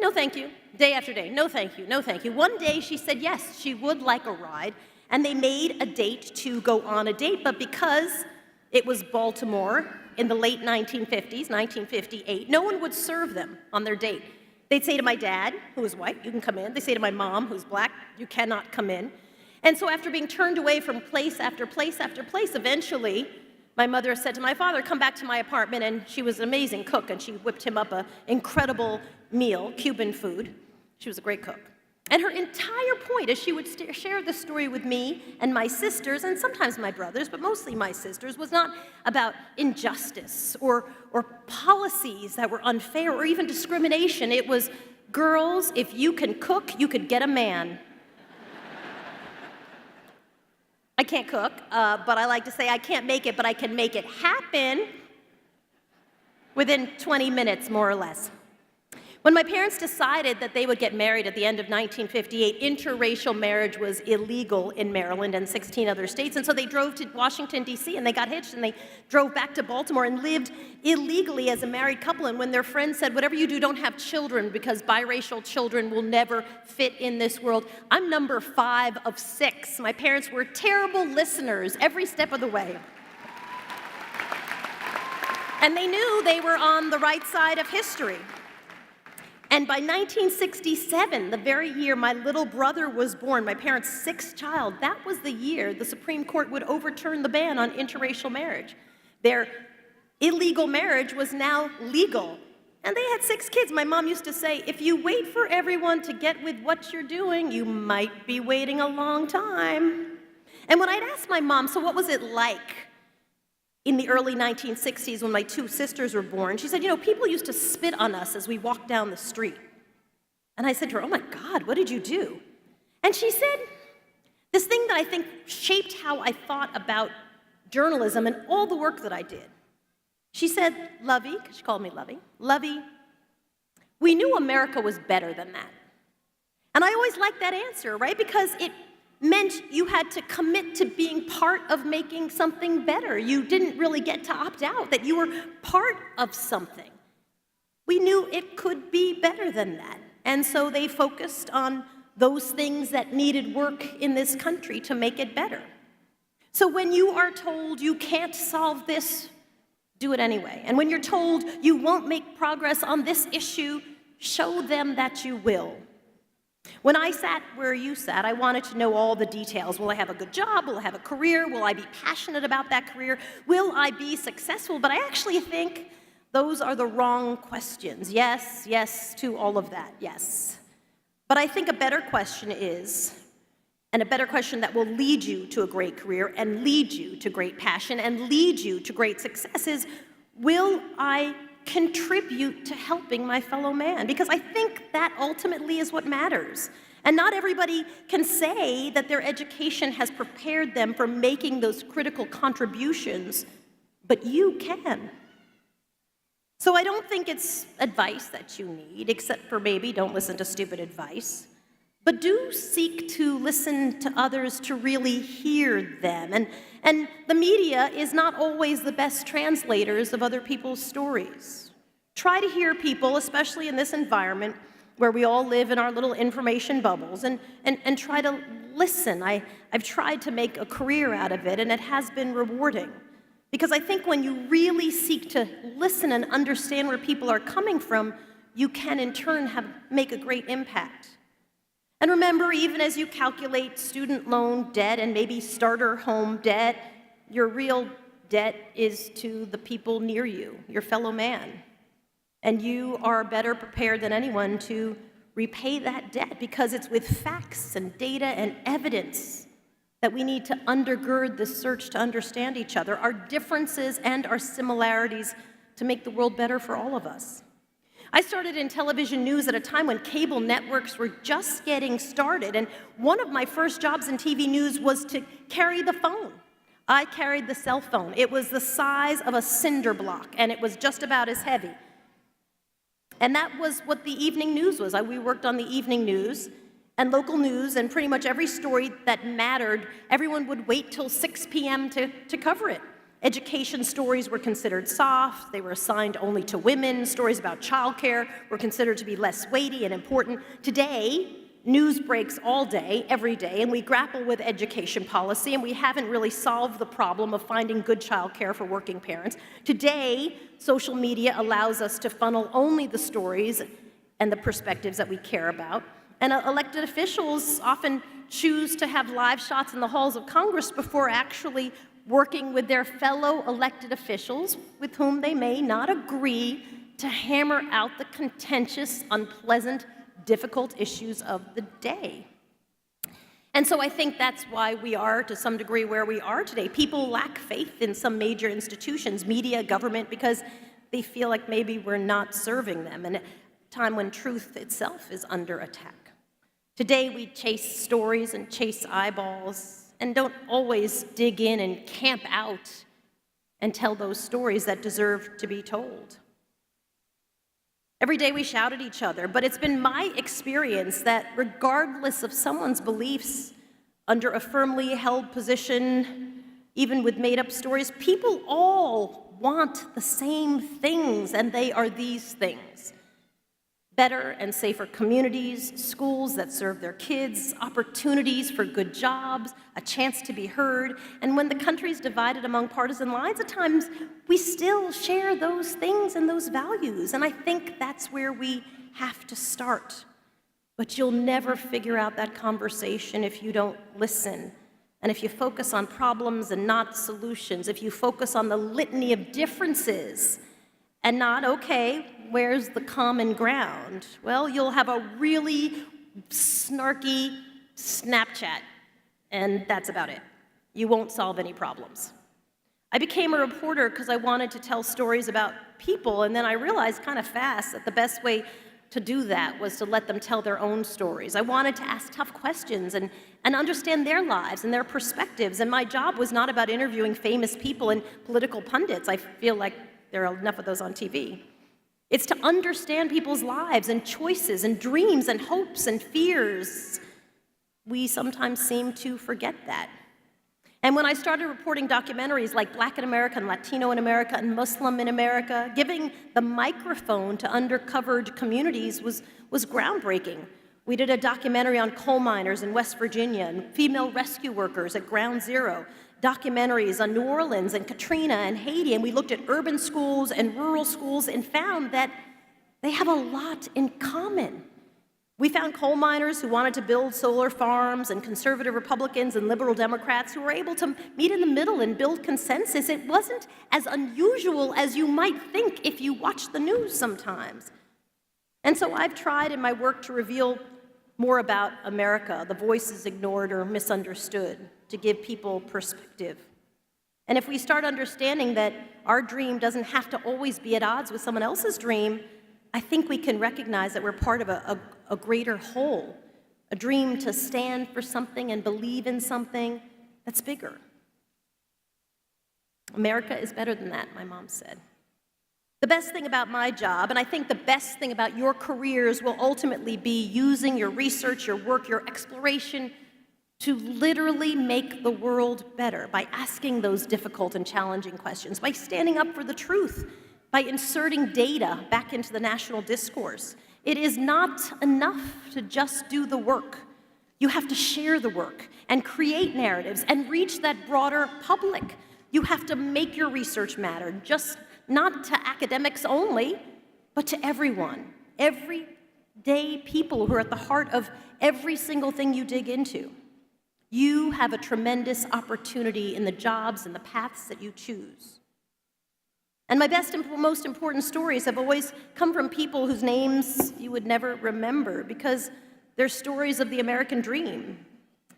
No, thank you. Day after day, no, thank you, no, thank you. One day she said yes, she would like a ride, and they made a date to go on a date, but because it was Baltimore in the late 1950s, 1958, no one would serve them on their date. They'd say to my dad, who was white, you can come in. They'd say to my mom, who's black, you cannot come in. And so after being turned away from place after place after place, eventually, my mother said to my father, come back to my apartment, and she was an amazing cook, and she whipped him up an incredible meal, Cuban food. She was a great cook. And her entire point, as she would share the story with me and my sisters, and sometimes my brothers, but mostly my sisters, was not about injustice or policies that were unfair or even discrimination. It was, girls, if you can cook, you could get a man. I can't cook, but I like to say I can't make it, but I can make it happen within 20 minutes, more or less. When my parents decided that they would get married at the end of 1958, interracial marriage was illegal in Maryland and 16 other states, and so they drove to Washington, D.C., and they got hitched, and they drove back to Baltimore and lived illegally as a married couple. And when their friends said, whatever you do, don't have children, because biracial children will never fit in this world, I'm number 5 of 6. My parents were terrible listeners every step of the way. And they knew they were on the right side of history. And by 1967, the very year my little brother was born, my parents' 6th child, that was the year the Supreme Court would overturn the ban on interracial marriage. Their illegal marriage was now legal. And they had 6 kids. My mom used to say, if you wait for everyone to get with what you're doing, you might be waiting a long time. And when I'd ask my mom, so what was it like in the early 1960s when my 2 sisters were born, she said, people used to spit on us as we walked down the street. And I said to her, oh my God, what did you do? And she said, this thing that I think shaped how I thought about journalism and all the work that I did. She said, Lovey, she called me Lovey, we knew America was better than that. And I always liked that answer, right? Because it meant you had to commit to being part of making something better. You didn't really get to opt out, that you were part of something. We knew it could be better than that. And so they focused on those things that needed work in this country to make it better. So when you are told you can't solve this do it anyway. And when you're told you won't make progress on this issue, show them that you will. When I sat where you sat, I wanted to know all the details. Will I have a good job? Will I have a career? Will I be passionate about that career? Will I be successful? But I actually think those are the wrong questions. Yes, yes to all of that, yes. But I think a better question is, and a better question that will lead you to a great career and lead you to great passion and lead you to great success is, will I contribute to helping my fellow man? Because I think that ultimately is what matters. And not everybody can say that their education has prepared them for making those critical contributions, but you can. So I don't think it's advice that you need, except for maybe don't listen to stupid advice. But do seek to listen to others to really hear them. And the media is not always the best translators of other people's stories. Try to hear people, especially in this environment where we all live in our little information bubbles, and try to listen. I've tried to make a career out of it, and it has been rewarding. Because I think when you really seek to listen and understand where people are coming from, you can in turn make a great impact. And remember, even as you calculate student loan debt and maybe starter home debt, your real debt is to the people near you, your fellow man. And you are better prepared than anyone to repay that debt, because it's with facts and data and evidence that we need to undergird the search to understand each other, our differences and our similarities, to make the world better for all of us. I started in television news at a time when cable networks were just getting started, and one of my first jobs in TV news was to carry the phone. I carried the cell phone. It was the size of a cinder block, and it was just about as heavy. And that was what the evening news was. We worked on the evening news and local news, and pretty much every story that mattered, everyone would wait till 6 p.m. to cover it. Education stories were considered soft. They were assigned only to women. Stories about childcare were considered to be less weighty and important. Today, news breaks all day, every day, and we grapple with education policy, and we haven't really solved the problem of finding good childcare for working parents. Today, social media allows us to funnel only the stories and the perspectives that we care about. And elected officials often choose to have live shots in the halls of Congress before actually working with their fellow elected officials, with whom they may not agree, to hammer out the contentious, unpleasant, difficult issues of the day. And so I think that's why we are, to some degree, where we are today. People lack faith in some major institutions, media, government, because they feel like maybe we're not serving them, and at a time when truth itself is under attack. Today we chase stories and chase eyeballs, and don't always dig in and camp out and tell those stories that deserve to be told. Every day we shout at each other, but it's been my experience that regardless of someone's beliefs, under a firmly held position, even with made-up stories, people all want the same things, and they are these things: better and safer communities, schools that serve their kids, opportunities for good jobs, a chance to be heard. And when the country's divided among partisan lines, at times we still share those things and those values. And I think that's where we have to start. But you'll never figure out that conversation if you don't listen. And if you focus on problems and not solutions, if you focus on the litany of differences and not, okay, where's the common ground? Well, you'll have a really snarky Snapchat, and that's about it. You won't solve any problems. I became a reporter because I wanted to tell stories about people, and then I realized kind of fast that the best way to do that was to let them tell their own stories. I wanted to ask tough questions and understand their lives and their perspectives, and my job was not about interviewing famous people and political pundits. I feel like there are enough of those on TV. It's to understand people's lives and choices and dreams and hopes and fears. We sometimes seem to forget that. And when I started reporting documentaries like Black in America and Latino in America and Muslim in America, giving the microphone to undercovered communities was groundbreaking. We did a documentary on coal miners in West Virginia and female rescue workers at Ground Zero. documentaries on New Orleans and Katrina and Haiti, and we looked at urban schools and rural schools and found that they have a lot in common. We found coal miners who wanted to build solar farms and conservative Republicans and liberal Democrats who were able to meet in the middle and build consensus. It wasn't as unusual as you might think if you watch the news sometimes. And so I've tried in my work to reveal more about America, the voices ignored or misunderstood, to give people perspective. And if we start understanding that our dream doesn't have to always be at odds with someone else's dream, I think we can recognize that we're part of a greater whole, a dream to stand for something and believe in something that's bigger. America is better than that, my mom said. The best thing about my job, and I think the best thing about your careers, will ultimately be using your research, your work, your exploration to literally make the world better by asking those difficult and challenging questions, by standing up for the truth, by inserting data back into the national discourse. It is not enough to just do the work. You have to share the work and create narratives and reach that broader public. You have to make your research matter, just not to academics only, but to everyone, everyday people who are at the heart of every single thing you dig into. You have a tremendous opportunity in the jobs and the paths that you choose. And my best and most important stories have always come from people whose names you would never remember, because they're stories of the American dream.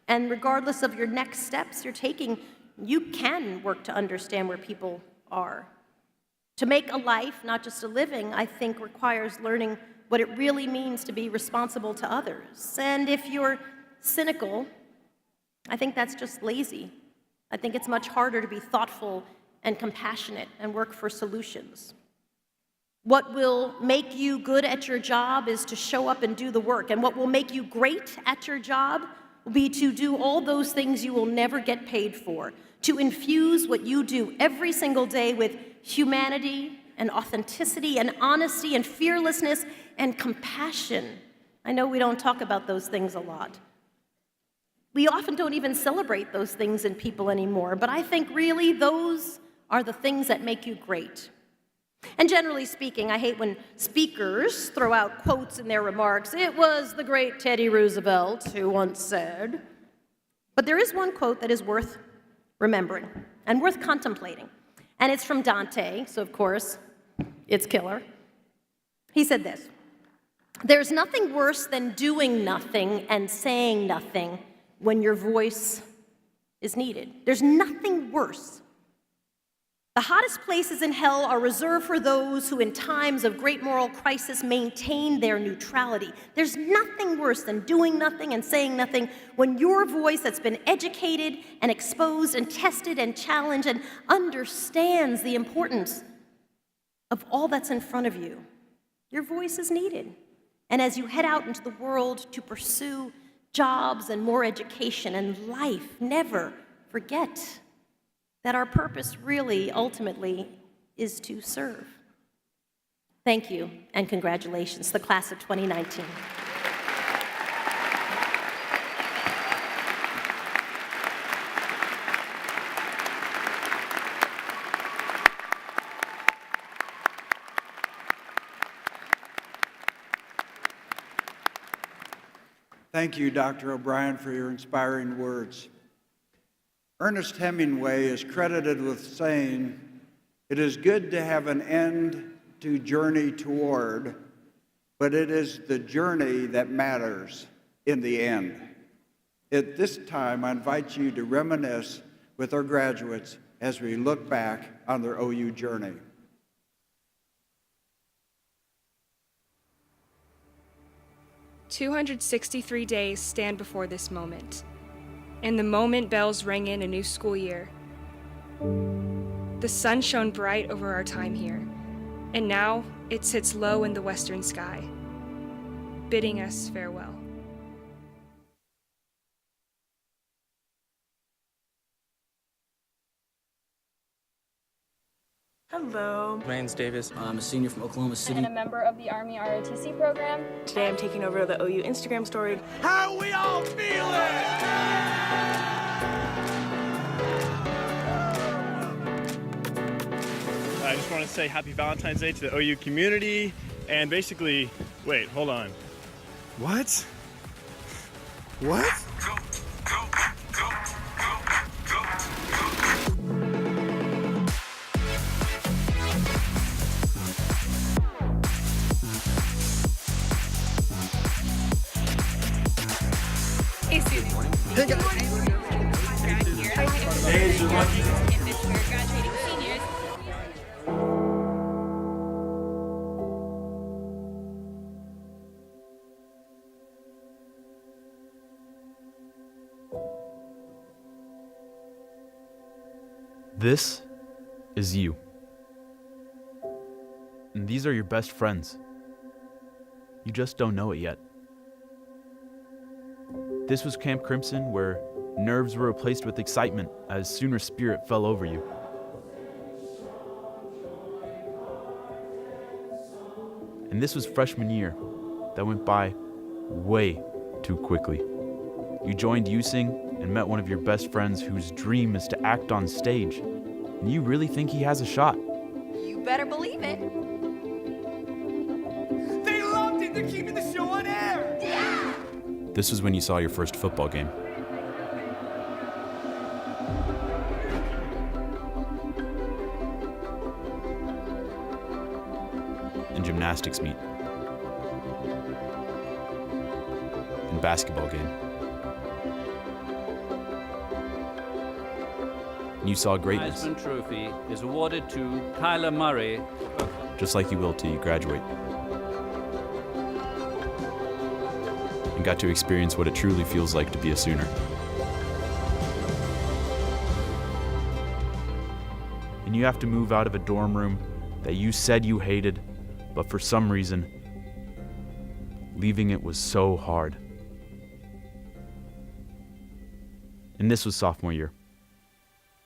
And regardless of your next steps you're taking, you can work to understand where people are. To make a life, not just a living, I think requires learning what it really means to be responsible to others. And if you're cynical, I think that's just lazy. I think it's much harder to be thoughtful and compassionate and work for solutions. What will make you good at your job is to show up and do the work. And what will make you great at your job will be to do all those things you will never get paid for, to infuse what you do every single day with humanity and authenticity and honesty and fearlessness and compassion. I know we don't talk about those things a lot. We often don't even celebrate those things in people anymore, but I think really those are the things that make you great. And generally speaking, I hate when speakers throw out quotes in their remarks. It was the great Teddy Roosevelt who once said. But there is one quote that is worth remembering and worth contemplating. And it's from Dante, so of course, it's killer. He said this: "There's nothing worse than doing nothing and saying nothing when your voice is needed." There's nothing worse. The hottest places in hell are reserved for those who in times of great moral crisis maintain their neutrality. There's nothing worse than doing nothing and saying nothing when your voice that's been educated and exposed and tested and challenged and understands the importance of all that's in front of you. Your voice is needed. And as you head out into the world to pursue jobs and more education and life, never forget that our purpose really, ultimately, is to serve. Thank you, and congratulations, the class of 2019. Thank you, Dr. O'Brien, for your inspiring words. Ernest Hemingway is credited with saying, "It is good to have an end to journey toward, but it is the journey that matters in the end." At this time, I invite you to reminisce with our graduates as we look back on their OU journey. "263 days stand before this moment. And the moment bells rang in a new school year. The sun shone bright over our time here, and now it sits low in the western sky, bidding us farewell. Hello. My name's Davis. I'm a senior from Oklahoma City. And a member of the Army ROTC program. Today I'm taking over the OU Instagram story. How we all feeling? I just want to say happy Valentine's Day to the OU community, and basically, wait, hold on. What? What? Hey, students. Hey, guys. Hey, you're lucky. In this year, graduating seniors. This is you. And these are your best friends. You just don't know it yet. This was Camp Crimson, where nerves were replaced with excitement as Sooner spirit fell over you. And this was freshman year that went by way too quickly. You joined USing and met one of your best friends whose dream is to act on stage. And you really think he has a shot. You better believe it. They loved it! They're keeping the show on air! Yeah! This was when you saw your first football game. And gymnastics meet. And basketball game. And you saw greatness. Heisman Trophy is awarded to Kyler Murray. Just like you will till you graduate. And got to experience what it truly feels like to be a Sooner. And you have to move out of a dorm room that you said you hated, but for some reason, leaving it was so hard. And this was sophomore year,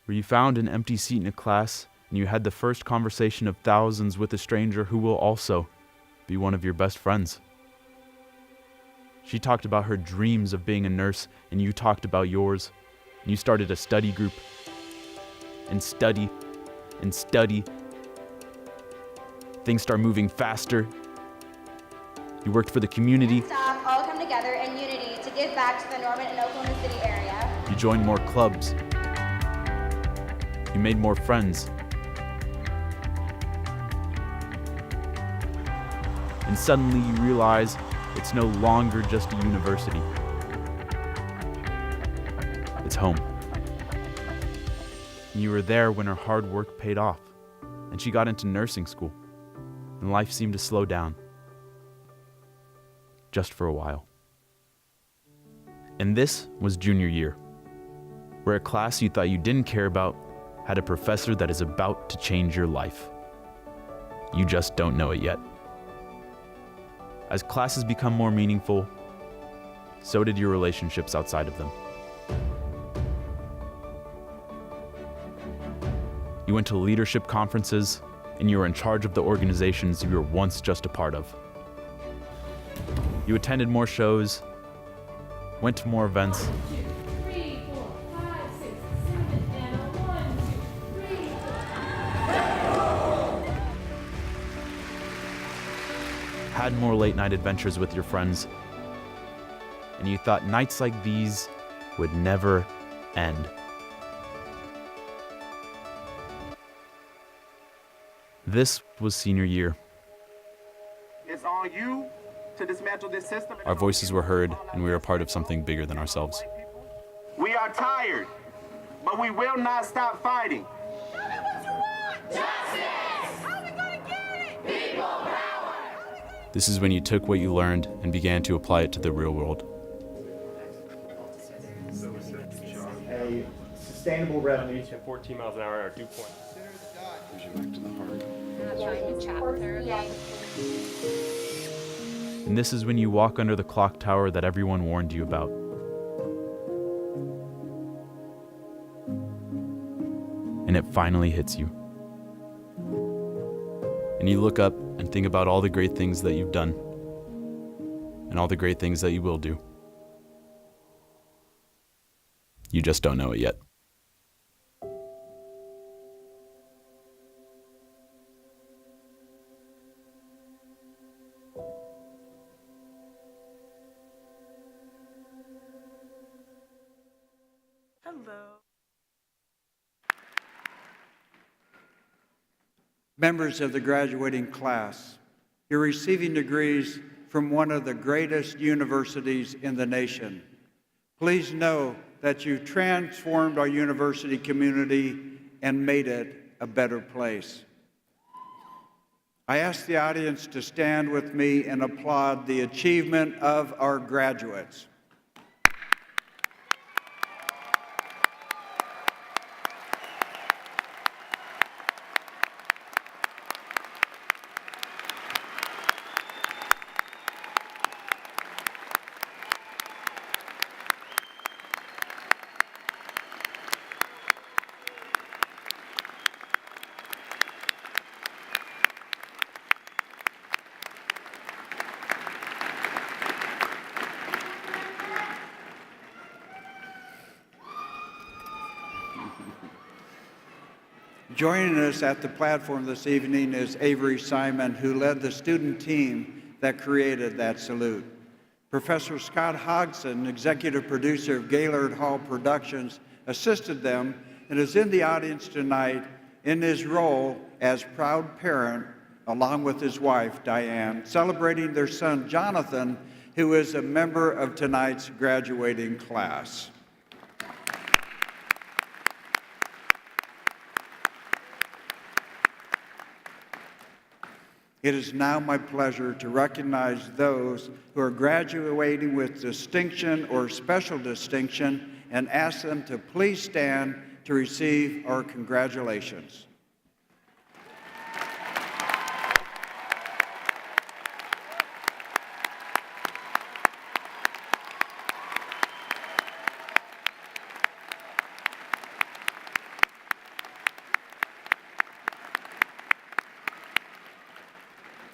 where you found an empty seat in a class and you had the first conversation of thousands with a stranger who will also be one of your best friends. She talked about her dreams of being a nurse, and you talked about yours. And you started a study group, and study, and study. Things start moving faster. You worked for the community. Staff all come together in unity to give back to the Norman and Oklahoma City area. You joined more clubs. You made more friends. And suddenly you realize it's no longer just a university. It's home. And you were there when her hard work paid off, and she got into nursing school, and life seemed to slow down. Just for a while. And this was junior year, where a class you thought you didn't care about had a professor that is about to change your life. You just don't know it yet. As classes become more meaningful, so did your relationships outside of them. You went to leadership conferences, and you were in charge of the organizations you were once just a part of. You attended more shows, went to more events, had more late-night adventures with your friends, and you thought nights like these would never end. This was senior year. It's on you to dismantle this system. Our voices were heard, and we were a part of something bigger than ourselves. We are tired, but we will not stop fighting. Tell me what you want! Justice! How are we gonna get it? People power! This is when you took what you learned and began to apply it to the real world. A sustainable revenue at 14 miles an hour are dew point. Back to the heart. And this is when you walk under the clock tower that everyone warned you about. And it finally hits you. And you look up and think about all the great things that you've done, and all the great things that you will do. You just don't know it yet. though. Members of the graduating class, you're receiving degrees from one of the greatest universities in the nation. Please know that you transformed our university community and made it a better place. I ask the audience to stand with me and applaud the achievement of our graduates. Joining us at the platform this evening is Avery Simon, who led the student team that created that salute. Professor Scott Hodgson, executive producer of Gaylord Hall Productions, assisted them and is in the audience tonight in his role as proud parent, along with his wife, Diane, celebrating their son, Jonathan, who is a member of tonight's graduating class. It is now my pleasure to recognize those who are graduating with distinction or special distinction and ask them to please stand to receive our congratulations.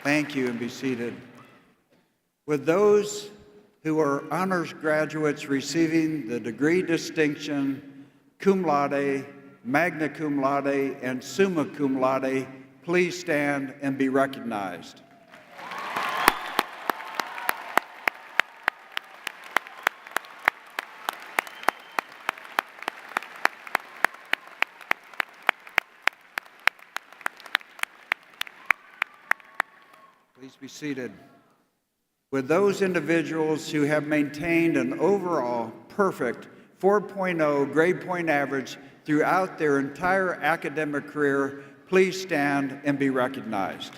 Thank you, and be seated. With those who are honors graduates receiving the degree distinction, cum laude, magna cum laude, and summa cum laude, please stand and be recognized. Please be seated. With those individuals who have maintained an overall perfect 4.0 grade point average throughout their entire academic career, please stand and be recognized.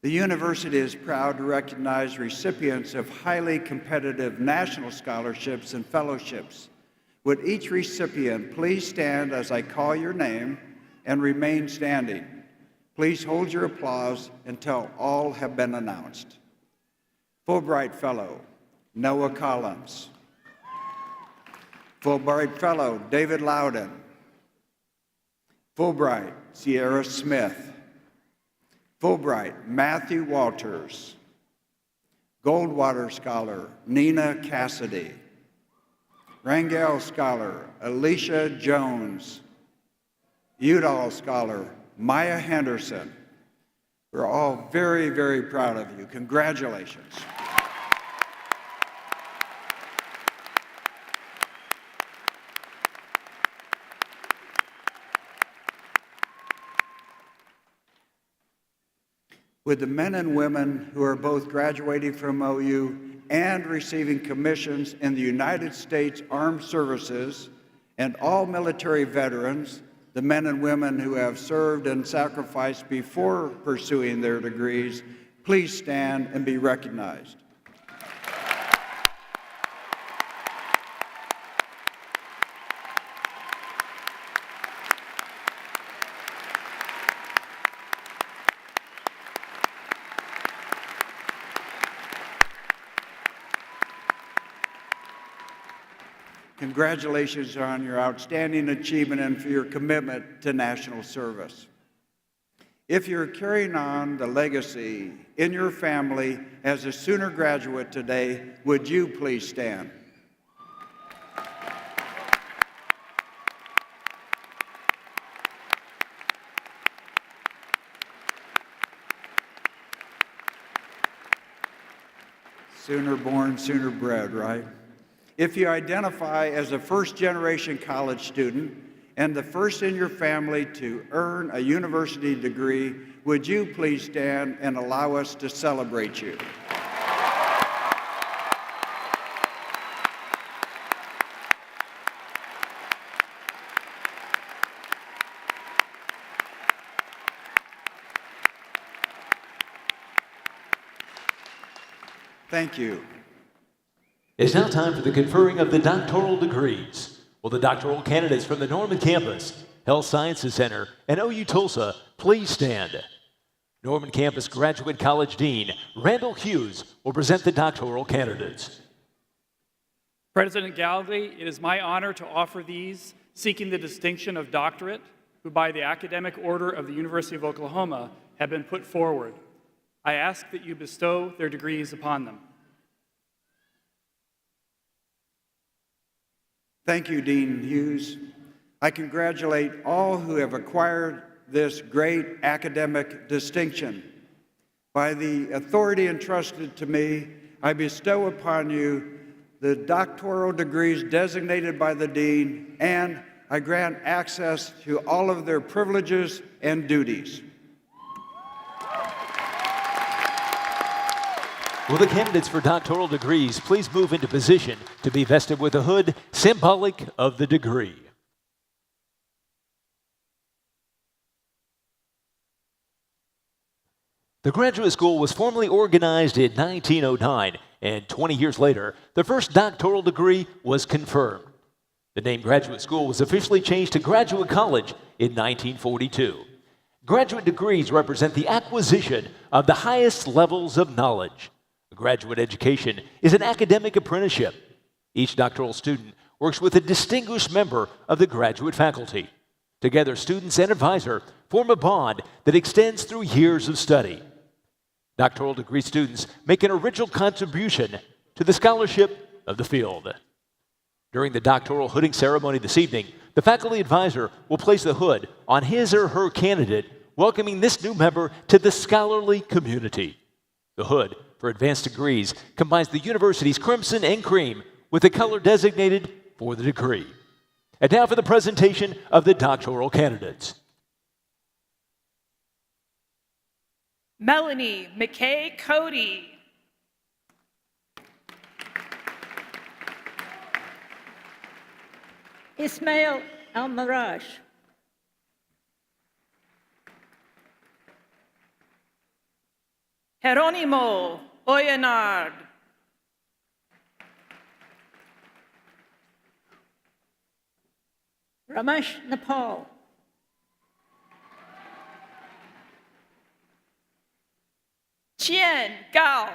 The university is proud to recognize recipients of highly competitive national scholarships and fellowships. Would each recipient please stand as I call your name and remain standing? Please hold your applause until all have been announced. Fulbright Fellow, Noah Collins. Fulbright Fellow, David Loudon. Fulbright, Sierra Smith. Fulbright, Matthew Walters. Goldwater Scholar, Nina Cassidy. Rangel Scholar, Alicia Jones. Udall Scholar, Maya Henderson. We're all very, very proud of you. Congratulations. With the men and women who are both graduating from OU and receiving commissions in the United States Armed Services, and all military veterans, the men and women who have served and sacrificed before pursuing their degrees, please stand and be recognized. Congratulations on your outstanding achievement and for your commitment to national service. If you're carrying on the legacy in your family as a Sooner graduate today, would you please stand? Sooner born, sooner bred, right? If you identify as a first-generation college student and the first in your family to earn a university degree, would you please stand and allow us to celebrate you? Thank you. It's now time for the conferring of the doctoral degrees. Will the doctoral candidates from the Norman campus, Health Sciences Center, and OU Tulsa please stand? Norman Campus Graduate College Dean Randall Hughes will present the doctoral candidates. President Gallagher, it is my honor to offer these seeking the distinction of doctorate, who by the academic order of the University of Oklahoma have been put forward. I ask that you bestow their degrees upon them. Thank you, Dean Hughes. I congratulate all who have acquired this great academic distinction. By the authority entrusted to me, I bestow upon you the doctoral degrees designated by the Dean, and I grant access to all of their privileges and duties. Will the candidates for doctoral degrees please move into position to be vested with a hood symbolic of the degree? The graduate school was formally organized in 1909, and 20 years later, the first doctoral degree was confirmed. The name graduate school was officially changed to Graduate College in 1942. Graduate degrees represent the acquisition of the highest levels of knowledge. A graduate education is an academic apprenticeship. Each doctoral student works with a distinguished member of the graduate faculty. Together, students and advisor form a bond that extends through years of study. Doctoral degree students make an original contribution to the scholarship of the field. During the doctoral hooding ceremony this evening, the faculty advisor will place the hood on his or her candidate, welcoming this new member to the scholarly community. The hood for advanced degrees combines the university's crimson and cream with the color designated for the degree. And now for the presentation of the doctoral candidates. Melanie McKay Cody. Ismail Al-Maraj. Jeronimo Oyenard. Ramesh Nepal. Chien Gao.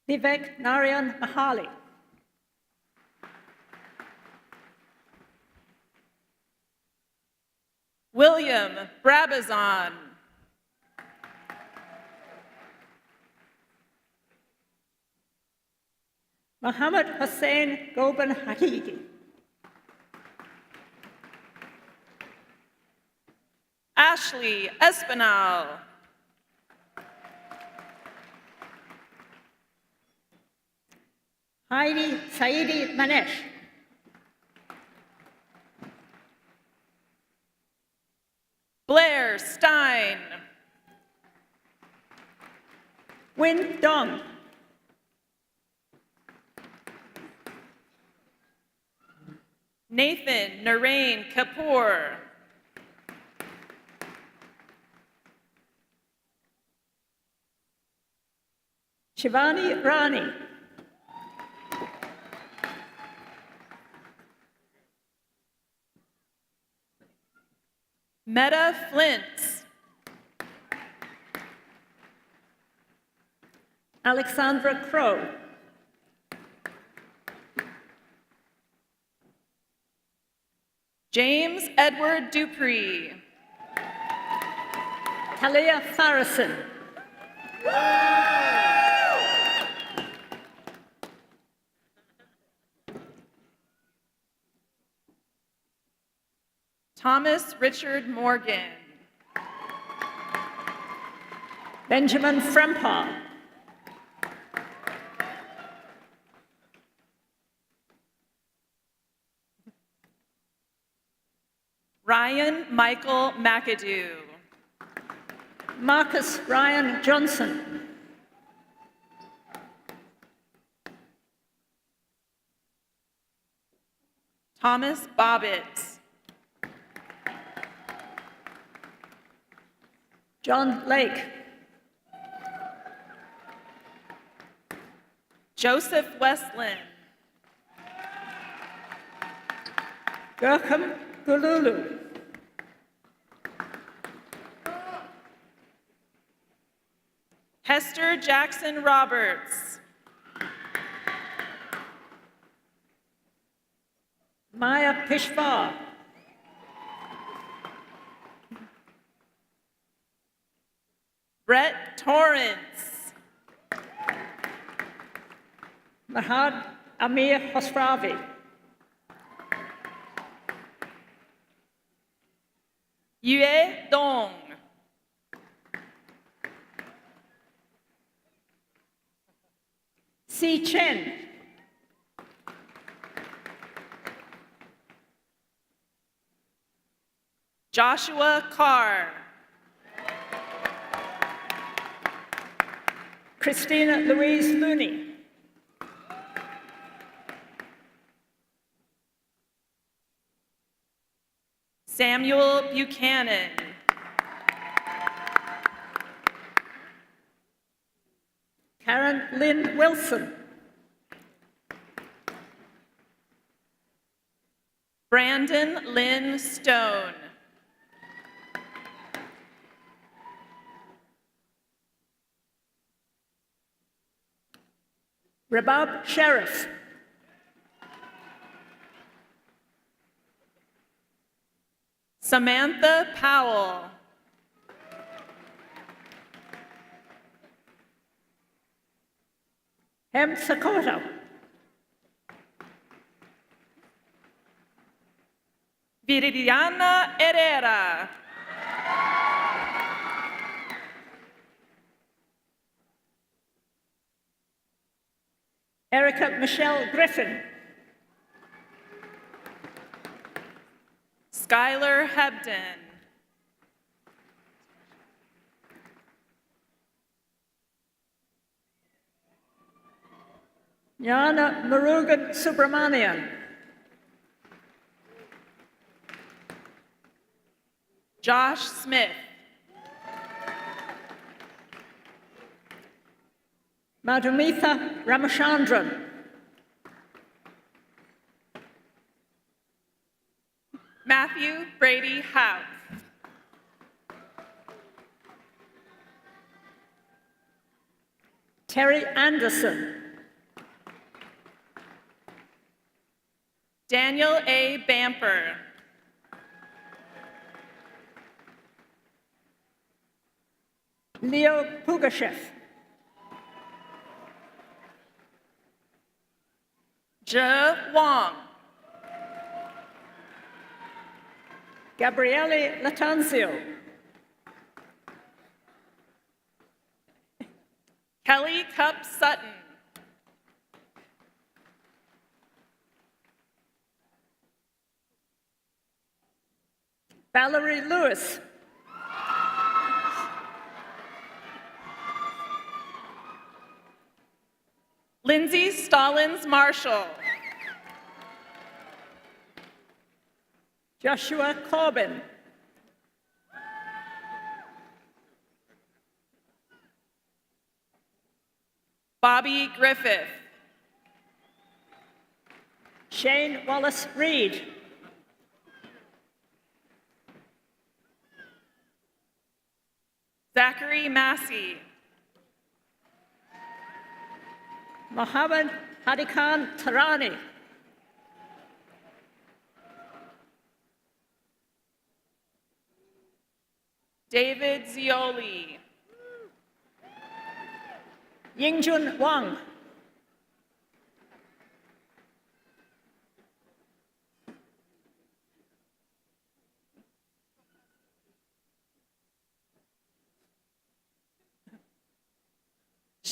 Vivek Narayan Mahali. William Brabazon. Muhammad Hussein Goban Hakiki. Ashley Espinal. Heidi Saidi Manesh. Blair Stein. Win Dong. Nathan Narain Kapoor. Shivani Rani. Meta Flint. Alexandra Crow. James Edward Dupree. Talia Farrison. Thomas Richard Morgan. Benjamin Frempah. Ryan Michael McAdoo. Marcus Ryan Johnson. Thomas Bobbitt. John Lake. Joseph Westland. Gurkham Gululu. Hester Jackson Roberts. Maya Pishvar. Brett Torrance. Mahad Amir Hosravi. Yue Dong. Si Chen. Joshua Carr. Christina Louise Looney. Samuel Buchanan. Karen Lynn Wilson. Brandon Lynn Stone. Rabab Sheriff. Samantha Powell. Hem Sakota. Viridiana Herrera. Erica Michelle Griffin. Skylar Hebden. Yana Murugan Subramanian. Josh Smith. Madhumitha Ramachandran. Matthew Brady Howe. Terry Anderson. Daniel A. Bamper. Leo Pugashev. Zhe Wang. Gabriele Latanzio. Kelly Cup Sutton. Valerie Lewis. Lindsay Stallings Marshall. Joshua Corbin. Bobby Griffith. Shane Wallace Reed. Zachary Massey. Mohammed Hadikan Tarani. David Zioli. Yingjun Wang.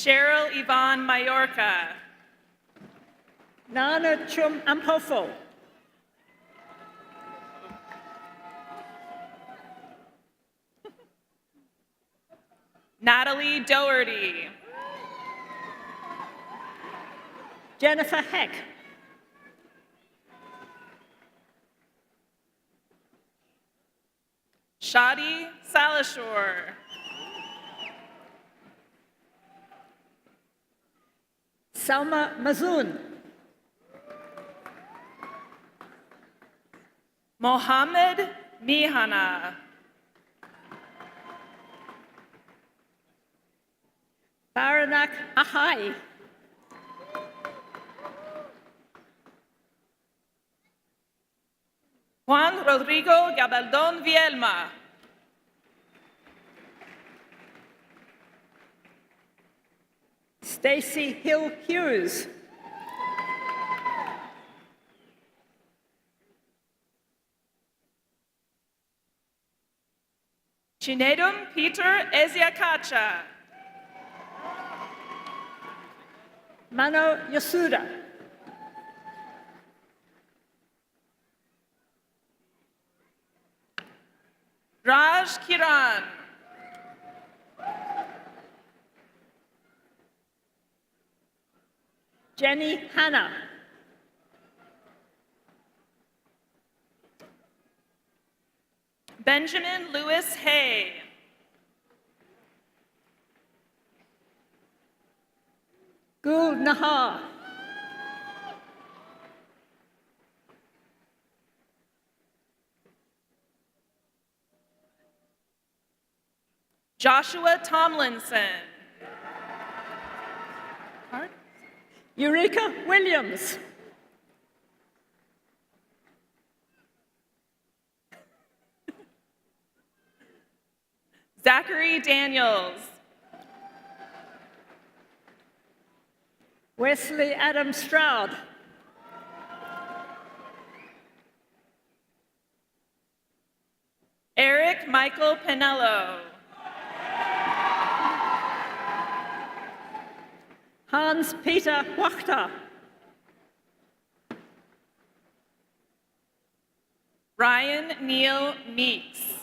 Cheryl Yvonne Mallorca. Nana Chum Ampofo. Natalie Doherty. Jennifer Heck. Shadi Salashore. Salma Mazoon. Mohammed Mihana. Baranak Ahai. Juan Rodrigo Gabaldon Vielma. Stacy Hill Hughes. Chinedum Peter Eziakacha. Mano Yasuda. Raj Kiran. Jenny Hanna. Benjamin Lewis Hay. Gul Nahar. Joshua Tomlinson. Eureka Williams. Zachary Daniels. Wesley Adam Stroud. Eric Michael Pinello. Hans Peter Wachter. Ryan Neal Meeks.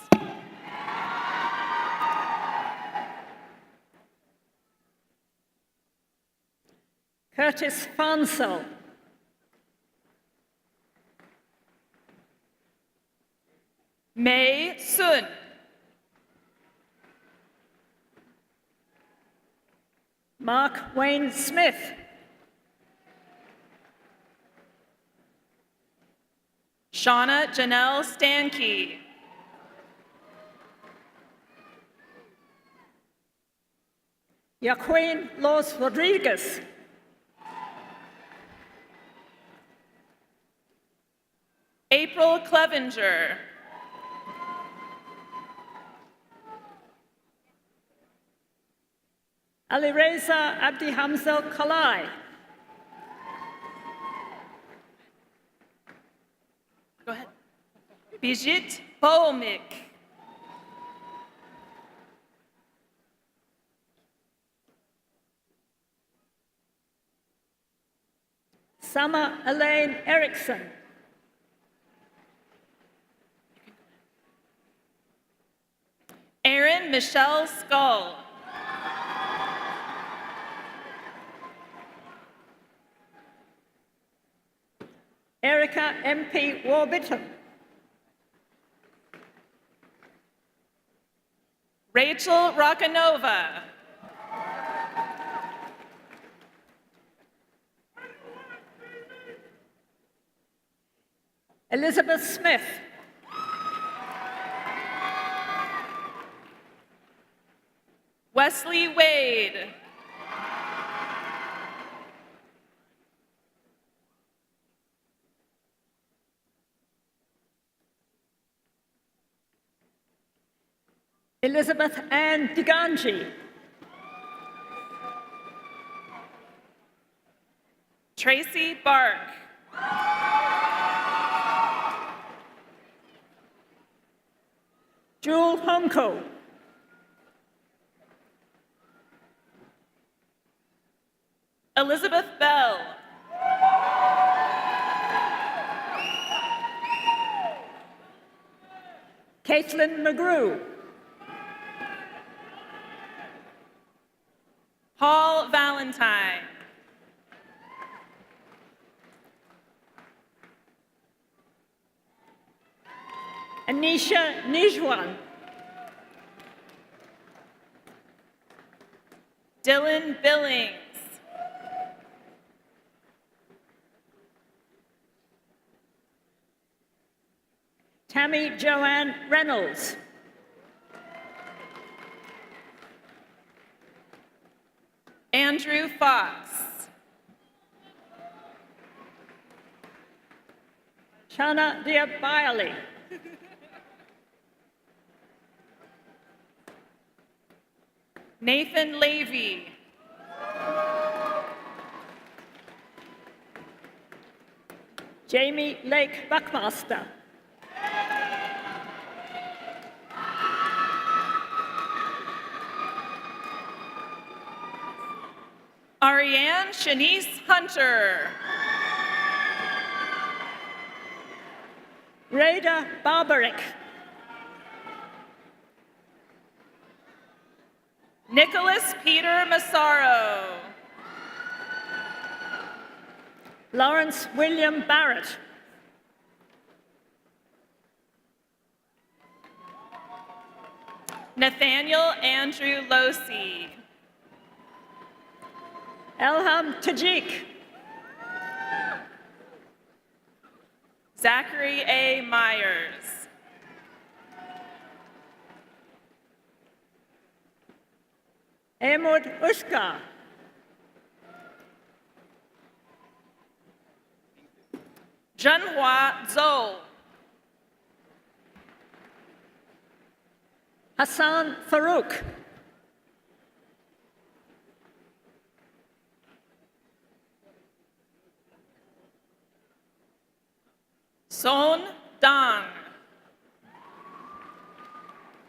Curtis Fansel. Mei Sun. Mark Wayne Smith. Shauna Janelle Stankey. Joaquin Los Rodriguez. April Clevenger. Alireza Abdi Hamza Kalai. Go ahead. Bijit Boumik. Summer Elaine Erickson. Erin Michelle Skull. Erica MP Warburton. Rachel Rockanova. Elizabeth Smith. Wesley Wade. Elizabeth Ann Diganji. Tracy Bark. Jewel Honko. Elizabeth Bell. Caitlin McGrew. Paul Valentine. Anisha Nijwan. Dylan Billings. Tammy Joanne Reynolds. Andrew Fox. Shana Diabayali. Nathan Levy. Jamie Lake Buckmaster. Ariane Shanice Hunter. Rada Barbaric. Nicholas Peter Massaro. Lawrence William Barrett. Nathaniel Andrew Losey. Elham Tajik. Zachary A. Myers. Ahmad Ushka. Junhua Zhou. Hassan Farouk. Son Dang.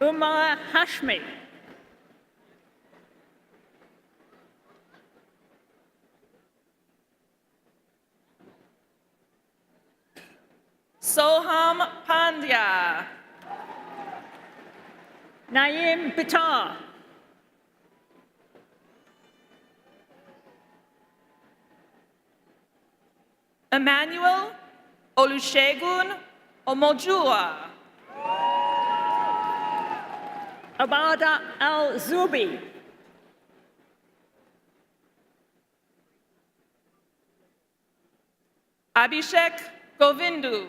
Umar Hashmi. Soham Pandya. Naeem Bitar. Emmanuel Olusegun Omojua. Abada Al-Zubi. Abhishek Govindu.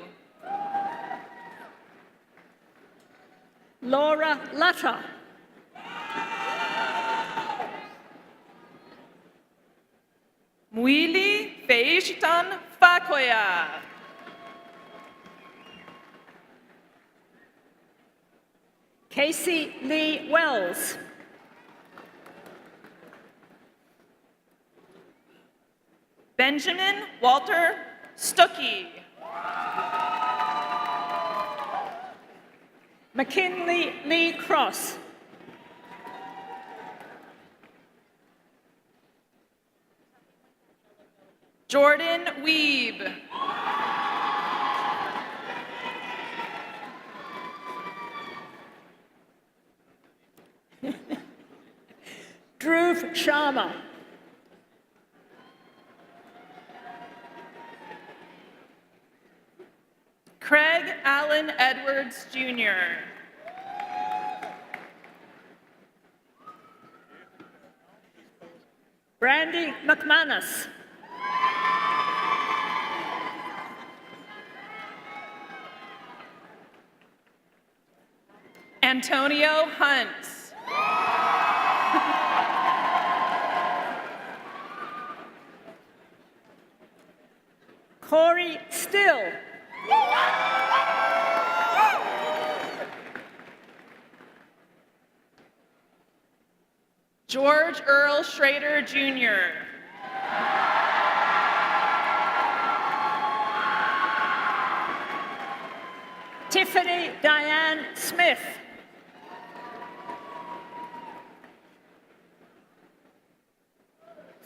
Laura Latta. Mwili Feishitan Fakoya. Casey Lee Wells. Benjamin Walter Stuckey. McKinley Lee Cross. Jordan Weeb. Dhruv Sharma. Craig Allen Edwards, Jr. Brandy McManus. Antonio Hunt. Corey Still. George Earl Schrader, Jr. Tiffany Diane Smith.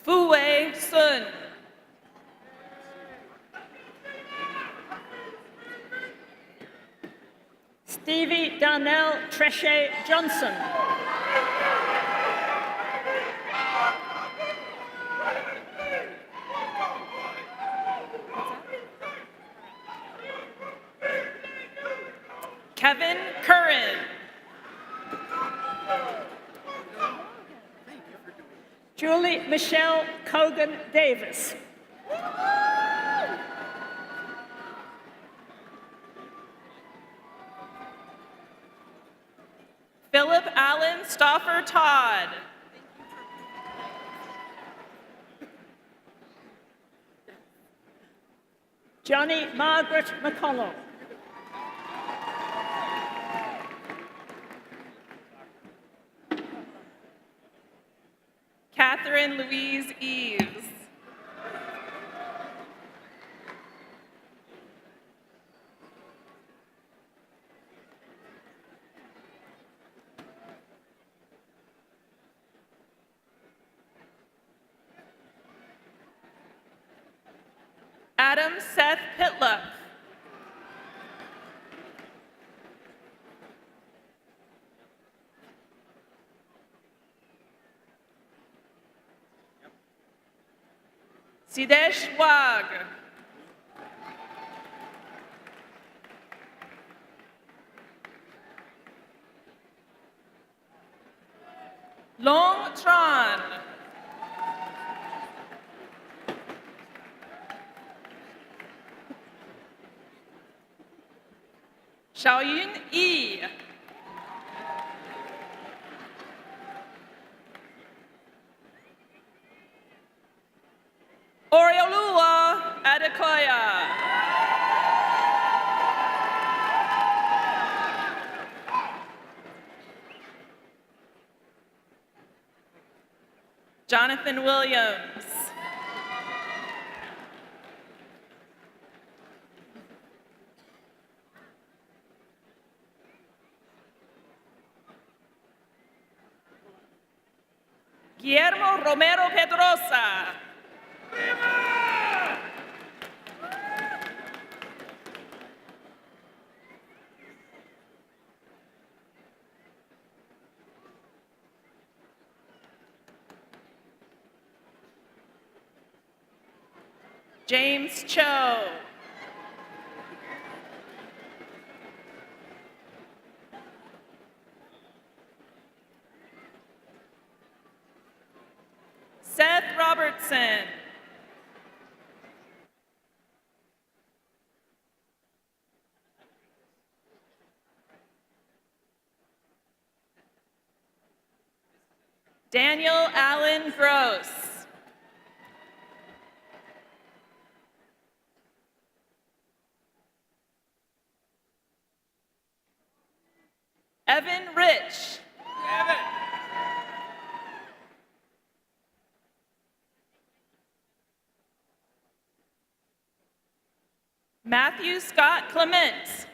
Fu Wei Sun. Stevie Darnell Treshe Johnson. Kevin Curran. Julie Michelle Cogan Davis. Philip Allen Stauffer Todd. Johnny Margaret McConnell. Catherine Louise Eves. Adam Seth Pitlup. Sidesh Wag. Long Tran. Xiaoyun Yi. Oriolua Adekoya. Jonathan Williams. Guillermo Romero Pedrosa. James Cho. Seth Robertson. Daniel Allen Gross. Evan Rich. Matthew Scott Clement.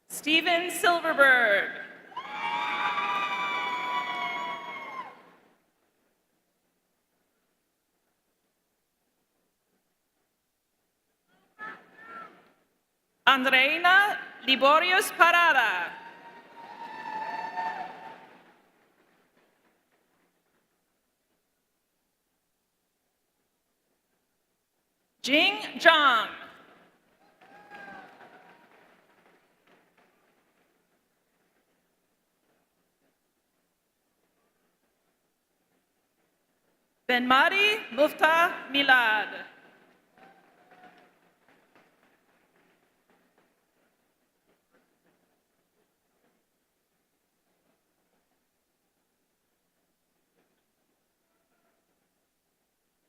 Stephen Silverberg. Andreina Liborius Parada. Jing Zhang. Benmari Mufta Milad.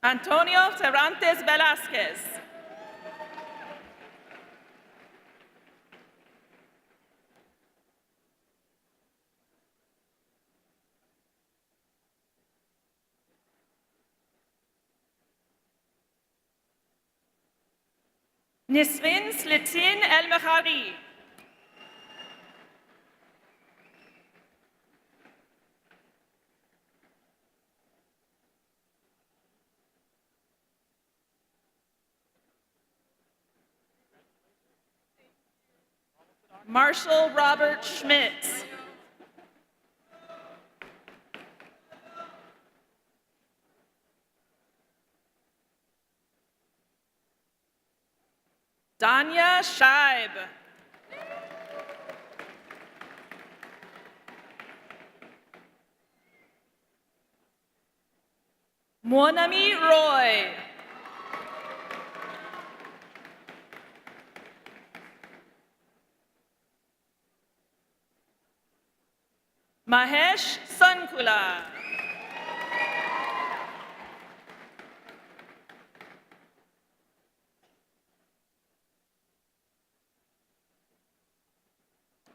Antonio Cervantes Velázquez. Nisrin Slitin El Mehari. Marshall Robert Schmitz. Danya Scheib. Monami Roy. Mahesh Sankula.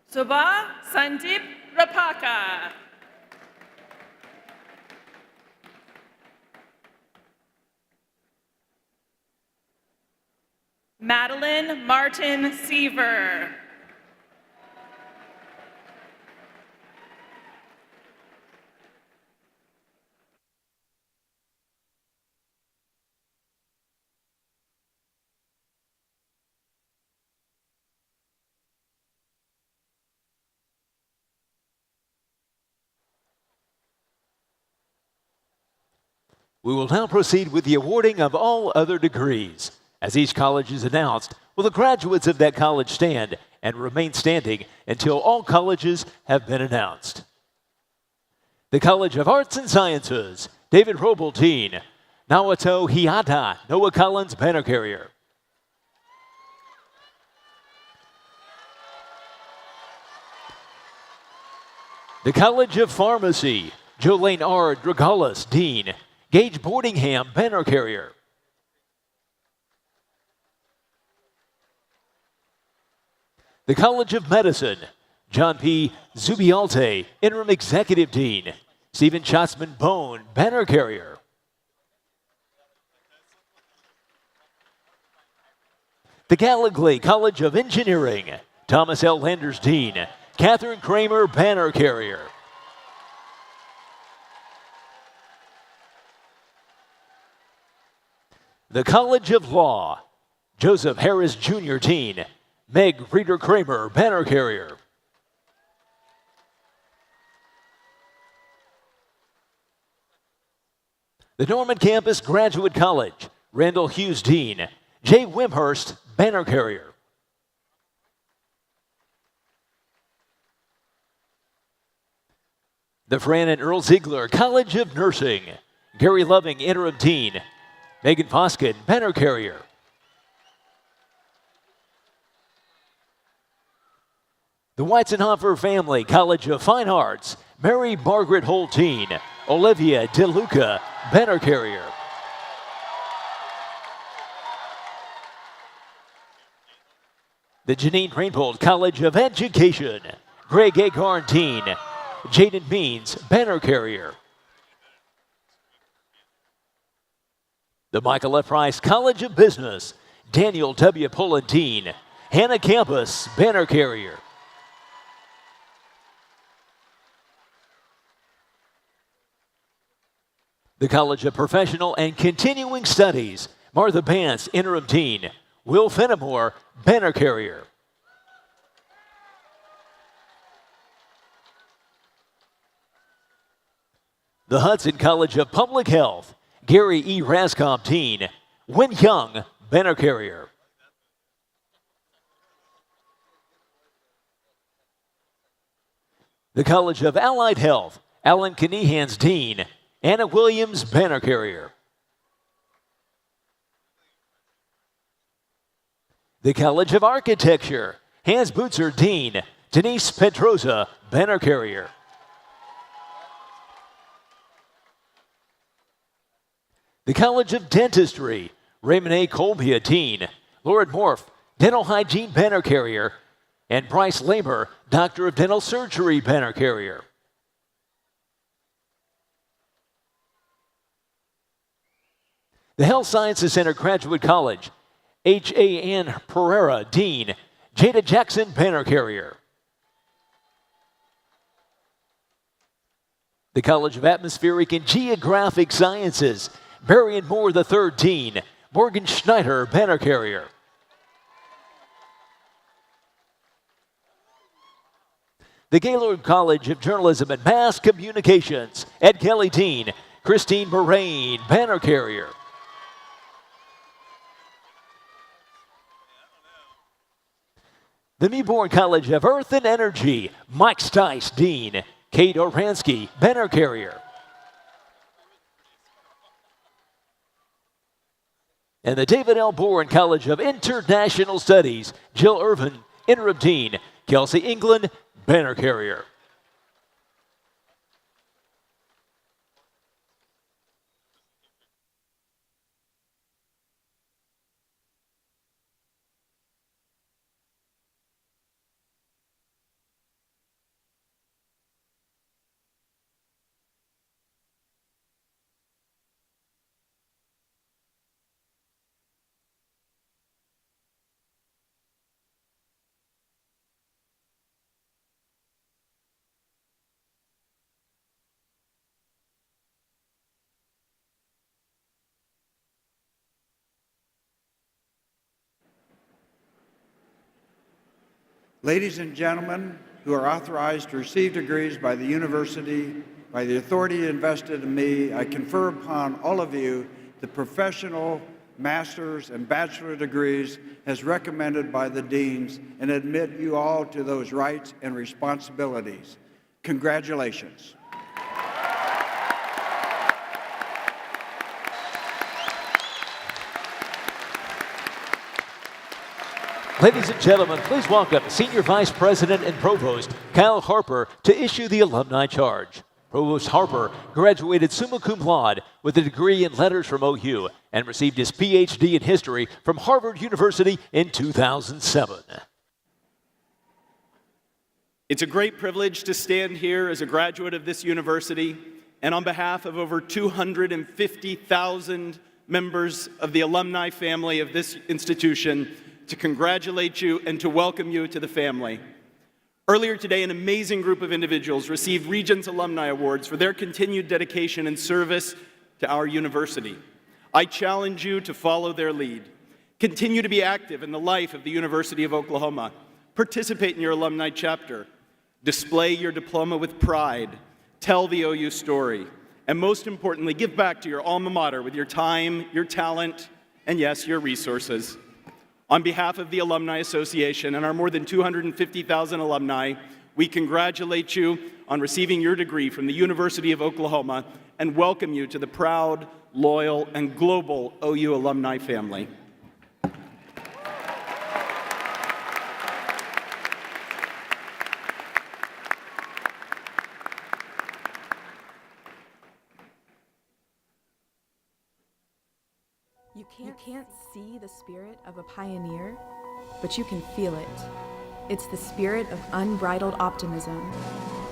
Subha Sandeep Rapaka. Madeline Martin Seaver. We will now proceed with the awarding of all other degrees. As each college is announced, will the graduates of that college stand and remain standing until all colleges have been announced. The College of Arts and Sciences, David Roble, Dean. Nawato Hiata, Noah Collins, banner carrier. The College of Pharmacy, Jolene R. Dragalis, Dean. Gage Boardingham, banner carrier. The College of Medicine, John P. Zubialte, interim executive dean. Stephen Schatzman Bone, banner carrier. The Gallagher College of Engineering, Thomas L. Landers, dean. Catherine Kramer, banner carrier. The College of Law, Joseph Harris Jr., Dean. Meg Reeder Kramer, banner carrier. The Norman Campus Graduate College, Randall Hughes, Dean. Jay Wimhurst, banner carrier. The Fran and Earl Ziegler College of Nursing, Gary Loving, interim dean. Megan Foskin, banner carrier. The Weizenhofer Family College of Fine Arts, Mary Margaret Holt, dean. Olivia DeLuca, banner carrier. The Janine Rainbold College of Education, Greg Agarn, dean. Jaden Means, banner carrier. The Michael F. Rice College of Business, Daniel W. Pullen, dean. Hannah Campus, banner carrier. The College of Professional and Continuing Studies, Martha Bance, interim dean. Will Fenimore, banner carrier. The Hudson College of Public Health, Gary E. Rascom, dean. Win Young, banner carrier. The College of Allied Health, Alan Kneehans, dean. Anna Williams, banner carrier. The College of Architecture, Hans Butzer, dean. Denise Pedroza, banner carrier. The College of Dentistry, Raymond A. Colbia, dean. Lauren Morph, dental hygiene banner carrier. And Bryce Lamer, doctor of dental surgery, banner carrier. The Health Sciences Center Graduate College, H.A.N. Pereira, dean. Jada Jackson, banner carrier. The College of Atmospheric and Geographic Sciences, Marion Moore III, dean. Morgan Schneider, banner carrier. the Gaylord College of Journalism and Mass Communications, Ed Kelly Dean, Christine Moraine, banner carrier. The Newborn College of Earth and Energy, Mike Stice, Dean, Kate Oransky, banner carrier. And the David L. Boren College of International Studies, Jill Irvin, interim dean, Kelsey England, banner carrier. Ladies and gentlemen who are authorized to receive degrees by the university, by the authority invested in me, I confer upon all of you the professional master's and bachelor degrees as recommended by the deans and admit you all to those rights and responsibilities. Congratulations. Ladies and gentlemen, please welcome Senior Vice President and Provost Kyle Harper to issue the alumni charge. Provost Harper graduated summa cum laude with a degree in letters from OU and received his PhD in history from Harvard University in 2007. It's a great privilege to stand here as a graduate of this university and on behalf of over 250,000 members of the alumni family of this institution to congratulate you and to welcome you to the family. Earlier today, an amazing group of individuals received Regents Alumni Awards for their continued dedication and service to our university. I challenge you to follow their lead. Continue to be active in the life of the University of Oklahoma. Participate in your alumni chapter. Display your diploma with pride. Tell the OU story. And most importantly, give back to your alma mater with your time, your talent, and yes, your resources. On behalf of the Alumni Association and our more than 250,000 alumni, we congratulate you on receiving your degree from the University of Oklahoma and welcome you to the proud, loyal, and global OU alumni family. You can't see the spirit of a pioneer, but you can feel it. It's the spirit of unbridled optimism.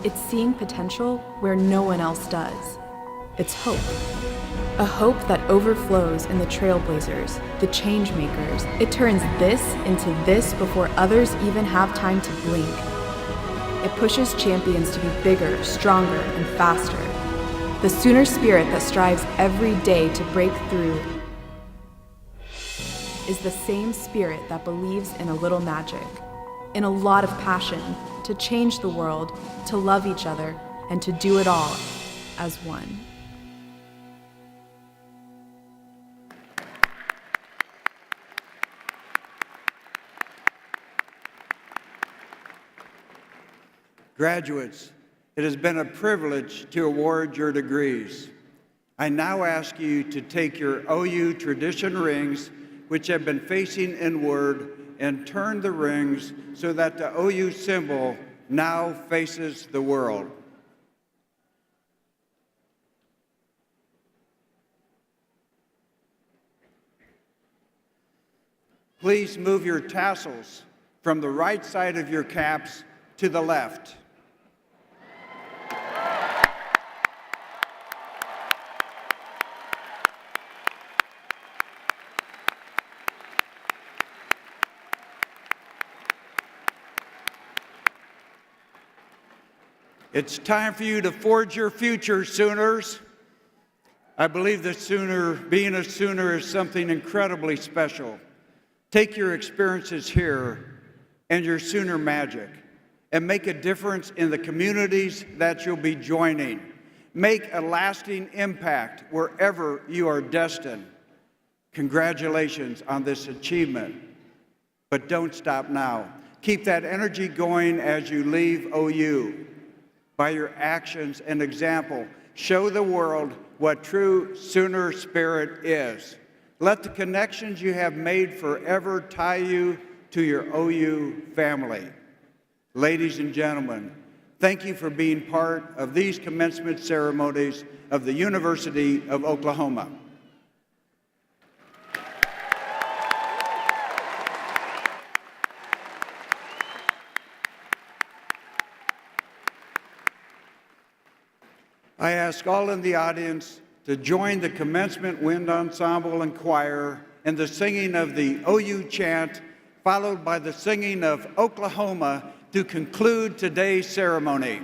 It's seeing potential where no one else does. It's hope. A hope that overflows in the trailblazers, the change makers. It turns this into this before others even have time to blink. It pushes champions to be bigger, stronger, and faster. The Sooner spirit that strives every day to break through is the same spirit that believes in a little magic, in a lot of passion, to change the world, to love each other, and to do it all as one. Graduates, it has been a privilege to award your degrees. I now ask you to take your OU tradition rings, which have been facing inward, and turn the rings so that the OU symbol now faces the world. Please move your tassels from the right side of your caps to the left. It's time for you to forge your future, Sooners. I believe that being a Sooner is something incredibly special. Take your experiences here and your Sooner magic and make a difference in the communities that you'll be joining. Make a lasting impact wherever you are destined. Congratulations on this achievement. But don't stop now. Keep that energy going as you leave OU. By your actions and example, show the world what true Sooner spirit is. Let the connections you have made forever tie you to your OU family. Ladies and gentlemen, thank you for being part of these commencement ceremonies of the University of Oklahoma. I ask all in the audience to join the Commencement Wind Ensemble and Choir in the singing of the OU chant, followed by the singing of Oklahoma to conclude today's ceremony.